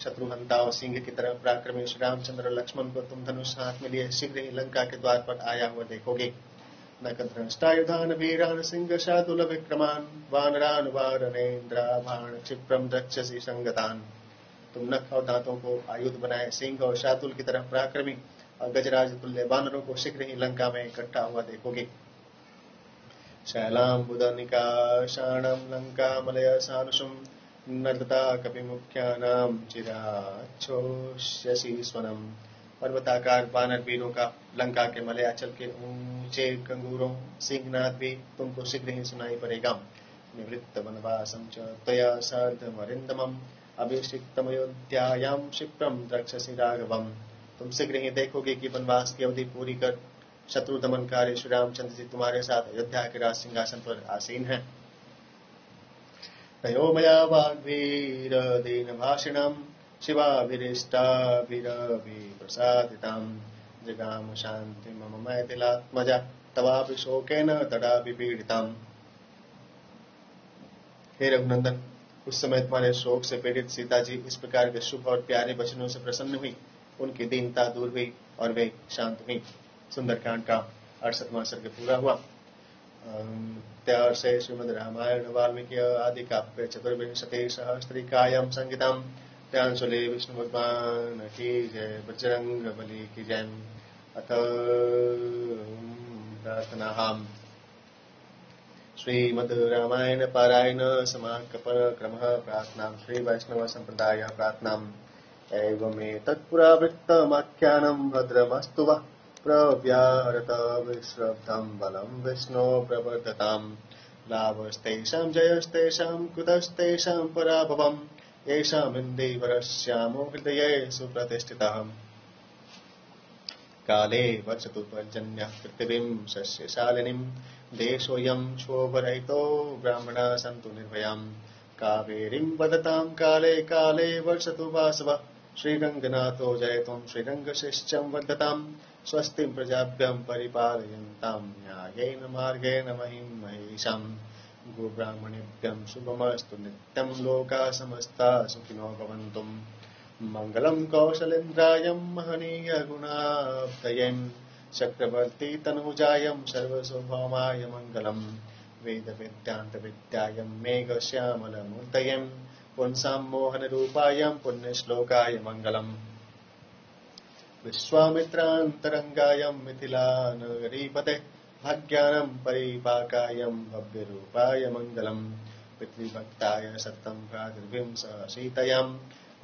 शत्रुहंता और सिंह की तरह पराक्रमी श्री रामचंद्र लक्ष्मण को तुम धनुष हाथ में लिए शीघ्र ही लंका के द्वार पर आया हुआ देखोगे। नकद्रष्टायुधान वीरान सिंह शार्दूल विक्रमान वानरान वानरेन्द्राभाण क्षिप्रं रक्षसि संगतान। तुम नख और दांतों को आयुध बनाए सिंह और शार्दूल की तरह पराक्रमी और गजराज तुल्य वानरों को शीघ्र ही लंका में इकट्ठा हुआ देखोगे। शैलाम्बुदनिकाशाणं लंकामलय सानुषुं नर्दता कपिमुख्यानां चिराच्छोष्यसि स्वनम्। पर्वताकार वानर वीरों का लंका के मलयाचल के ऊंचे कंगूरों सिंहनाद भी तुमको शीघ्र ही सुनाई पड़ेगा। निवृत्त वनवासं च त्वया सार्धमरिन्दमम् अभिषिक्तमयोध्यायां क्षिप्रं रक्षसि राघवम्। तुम शीघ्र ही देखोगे कि वनवास की अवधि पूरी कर शत्रु दमनकारी श्री रामचंद्र जी तुम्हारे साथ अयोध्या के राज सिंहासन पर आसीन हैं। तयो मया वाग्वीर दीन भाषिणम् शिवाभिरिष्टाभिरभिप्रसादितां जगाम शांति मम मैथिलात्मजा तवापि शोकेन तडापि पीडिताम्। हे रघुनंदन, उस समय तुम्हारे शोक से पीड़ित सीता जी इस प्रकार के शुभ और प्यारे वचनों से प्रसन्न हुई, उनकी दीनता दूर हुई और वे शांत हुई। सुंदरकांड का 68वां सर्ग पूरा हुआ। से श्रीमद् रामायण वाल्मीकि आदि काव्य चतुर्विंशति सहस्त्रिकायां संगीताम् त्यांशुले विष्णु भगवान की जय, बजरंग बली की जय। अथ प्रार्थना। श्रीमद् रामायण पारायण समाकल्पन क्रमः प्रार्थना। श्री वैष्णव संप्रदाय प्रार्थना। एवमेतत्पुरावृत्तमाख्यानं भद्रमस्तु वः प्रव्याहरत विश्रब्धं बलं विष्णो प्रवर्धताम् लाभस्तेषां जयस्तेषां कुतस्तेषां पराभवम् येषामिन्दीवरश्यामो हृदये सुप्रतिष्ठितः काले वर्षतु पर्जन्यः पृथिवीं शस्यशालिनीं देशोऽयं क्षोभरहितो ब्राह्मणाः सन्तु निर्भयाम् कावेरीं वदतां काले काले वर्षतु वासवः श्रीरङ्गनाथो जयतुं श्रीरङ्गशिष्यं वर्धताम् स्वस्ति प्रजाभ्यं परिपालयन्तां न्यायेन मार्गेण महिं महिषाम् गोब्राह्मणेभ्यं शुभमस्तु नित्यं लोकाः समस्ताः सुखिनो भवन्तु मङ्गलं कौशलेन्द्रायं महनीयगुणाब्धयं चक्रवर्ती तनूजायं सर्वसौभौमाय मङ्गलम् वेदवेद्यान्तविद्यायं मेघश्यामलमूर्तयं पुंसां मोहनरूपायं पुण्यश्लोकाय मङ्गलम् विश्वामित्रान्तरङ्गायं मिथिलानगरीपते भाग्यानं परिपाकायं भव्यरूपाय मङ्गलम् पितृभक्ताय सत्तं प्रादुर्विंश सीतयां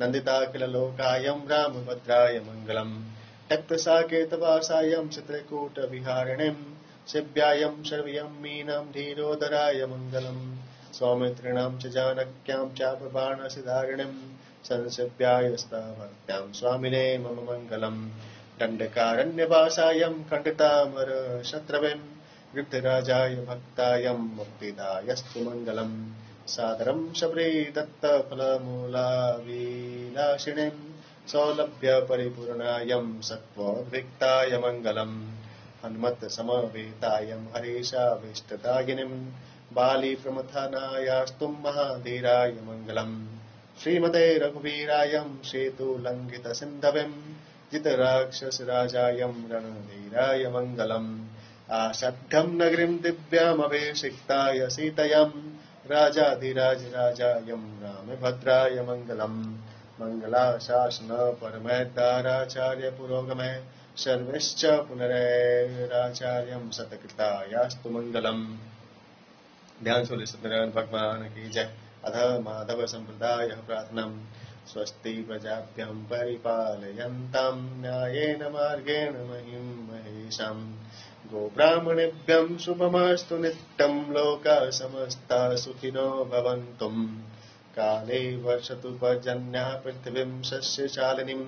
नन्दिताखिललोकायं रामभद्राय मङ्गलम् तप्तसाकेतवासायं चित्रकूटविहारिणीं शिव्यायं शर्व्यं मीनं धीरोदराय मङ्गलम् सौमित्रिणां च जानक्यां चापबाणसिधारिणीं संशिव्यायस्ताभक्त्यां स्वामिने मम मङ्गलम् दण्डकारण्यवासायं खण्डितामरशत्रवें वृद्धराजाय भक्तायं मुक्तिदायस्तु मङ्गलम् सादरं शबरी दत्तफलमूलाविलासिनीं सौलभ्यपरिपूर्णायं सत्त्वोद्विक्ताय मङ्गलम् हनुमत्समवेतायं हरीशाभीष्टदायिनीं बालीप्रमथनायास्तुं महाधीराय मङ्गलम् श्रीमते रघुवीरायं सेतुलङ्घितसिन्धवें जितराक्षसराजायं रणधीराय मङ्गलम् आसद्धं नगरीं दिव्यामभिषिक्ताय सीतयां राजाधिराजराजायं रामभद्राय मङ्गलम् मङ्गलाशासन परमैताराचार्य पुरोगमे सर्वश्च पुनरेराचार्यं सतकृतायास्तु मङ्गलम्। ध्यान से सत्यनारायण भगवान की जय। अथ माधव संप्रदाय प्रार्थनम्। स्वस्ति प्रजाभ्यं परिपालयन्तां न्यायेन मार्गेण महिं महिषाम् गोब्राह्मणेभ्यं शुभमस्तु नित्यं लोकाः समस्ताः सुखिनो भवन्तु काले वर्षतु पर्जन्यः पृथिवीं सस्यशालिनीं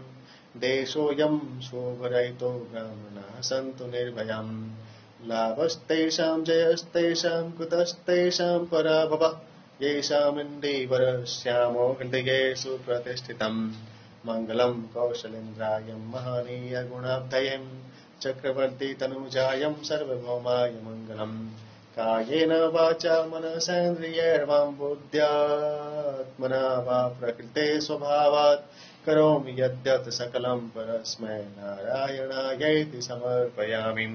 देशोऽयं शोभरहितो ब्राह्मणाः सन्तु निर्भयाम् लाभस्तेषां जयस्तेषां कुतस्तेषां पराभवः येषामिन्दीवरश्यामो हृदये सुप्रतिष्ठितम् मङ्गलं कौशलेन्द्रायं महनीयगुणाब्धयं चक्रवर्ती तनूजायं सर्वभौमाय मङ्गलम् कायेन वाचा मनसेन्द्रियैर्वा बुद्ध्यात्मना वा प्रकृते स्वभावात् करोमि यद्यत् सकलं परस्मै नारायणायैति समर्पयामि।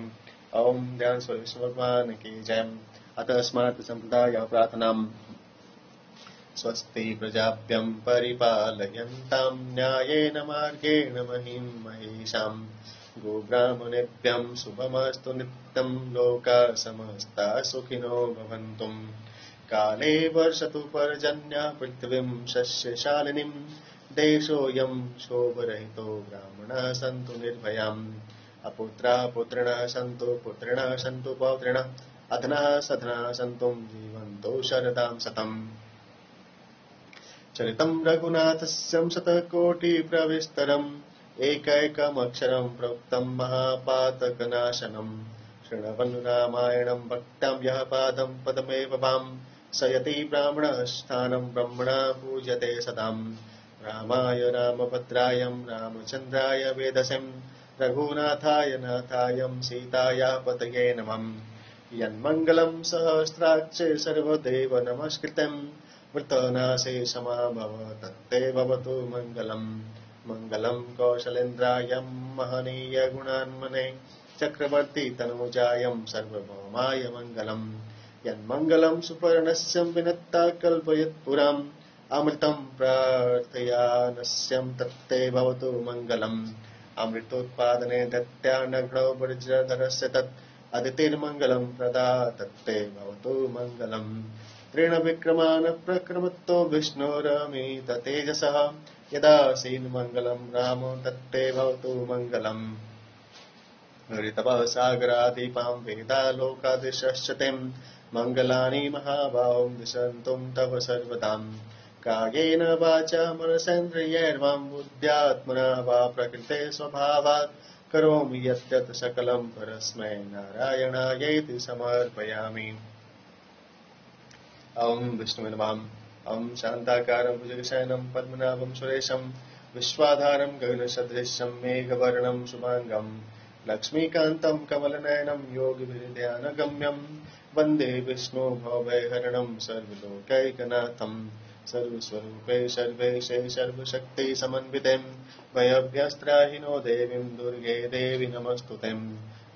ओम ध्यान स्वरूप भगवान की जय। अतः स्मार्त संप्रदाय प्रार्थनाम्। स्वस्ति प्रजाभ्यं परिपालयन्तां न्यायेन मार्गेण महिं महिषाम् गोब्राह्मणेभ्यं शुभमस्तु नित्यं लोकाः समस्ताः सुखिनो भवन्तु काले वर्षतु पर्जन्यः पृथिवीं सस्यशालिनीं देशोऽयं शोभरहितो ब्राह्मणाः सन्तु निर्भयाम् अपुत्राः पुत्रिणः सन्तु पुत्रिणः सन्तु पौत्रिणः अधनाः सधनाः सन्तु जीवन्तो शरदां शतम्। चरितं रघुनाथस्य शतकोटिप्रविस्तरम् एकैकमक्षरं प्रोक्तं महापातकनाशनम् शृण्वन् रामायणं भक्तां यः पादं पदमेव वाम् स यति ब्राह्मणस्थानं ब्रह्मणा पूज्यते सदाम्। रामाय रामभद्राय रामचन्द्राय वेदसम् रघुनाथाय नाथाय सीतायाः पतये नमः। यन्मङ्गलं सहस्राक्षे सर्वदेव नमस्कृतं वृतनाशे समाभव तत्ते भवतु मङ्गलम्। मङ्गलं कौशलेन्द्राय महनीय गुणान्मने चक्रवर्ती तनूजायं सर्वभौमाय मङ्गलम्। यन्मङ्गलं सुपर्णस्यं विनत्ता कल्पयत्पुराम् अमृतं प्रार्थयानस्यं तत्ते भवतु मङ्गलम्। अमृतोत्पादने दत्यानग्नौ वज्रधरस्य तत् अदितिर्मङ्गलं प्रदा तत्ते भवतु मङ्गलम्। तृणविक्रमान् प्रक्रमत्तो विष्णोरमित तेजसः यदा सीन्मङ्गलं रामो तत्ते भवतु मङ्गलम् ऋतवः सागरादीपां वेदालोकादिशश्च तिं मङ्गलानि महाभावं दिशन्तुं तव सर्वदाम् कायेन वाचा मनसेन्द्रियैर्वां बुद्ध्यात्मना वा प्रकृते स्वभावात् करोमि यद्यत् सकलं परस्मै नारायणायेति समर्पयामि। ॐ विष्णुवे नमः। ॐ शान्ताकारं भुजगशयनं पद्मनाभं सुरेशं विश्वाधारं गगनसदृशं मेघवर्णं शुभाङ्गं लक्ष्मीकान्तं कमलनयनं योगिभिर्ध्यानगम्यं वन्दे विष्णु भवभयहरणं सर्वलोकैकनाथं सर्वस्वरूपे सर्वेशे सर्वशक्तिसमन्वितें भयभ्यस्त्राहिनो देवीं दुर्गे देवी नमस्तुते।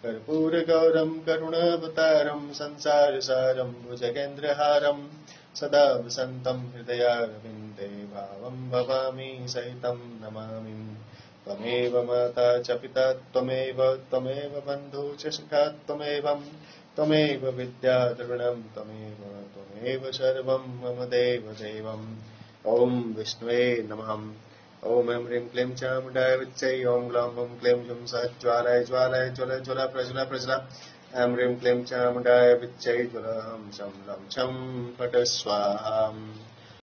कर्पूरगौरं करुणावतारं संसारसारं भुजगेन्द्रहारं सदा वसन्तं हृदयारविन्दे भावं भवामि सहितं नमामि। त्वमेव माता च पिता त्वमेव बन्धु च सखा त्वमेव विद्या द्रविणं त्वमेव सर्वं मम देवदेवम्। ॐ विष्णुवे नमः। ॐ ऐं ह्रीं क्लीं चामुण्डाय विच्चै ॐ ग्लौं हुं क्लीं जुं सः ज्वालाय ज्वालाय ज्वल ज्वल प्रज्वल प्रज्वल ऐं ह्रीं क्लीं चामुण्डाय विच्चै ज्वलहं शं लं छं फट स्वाहा।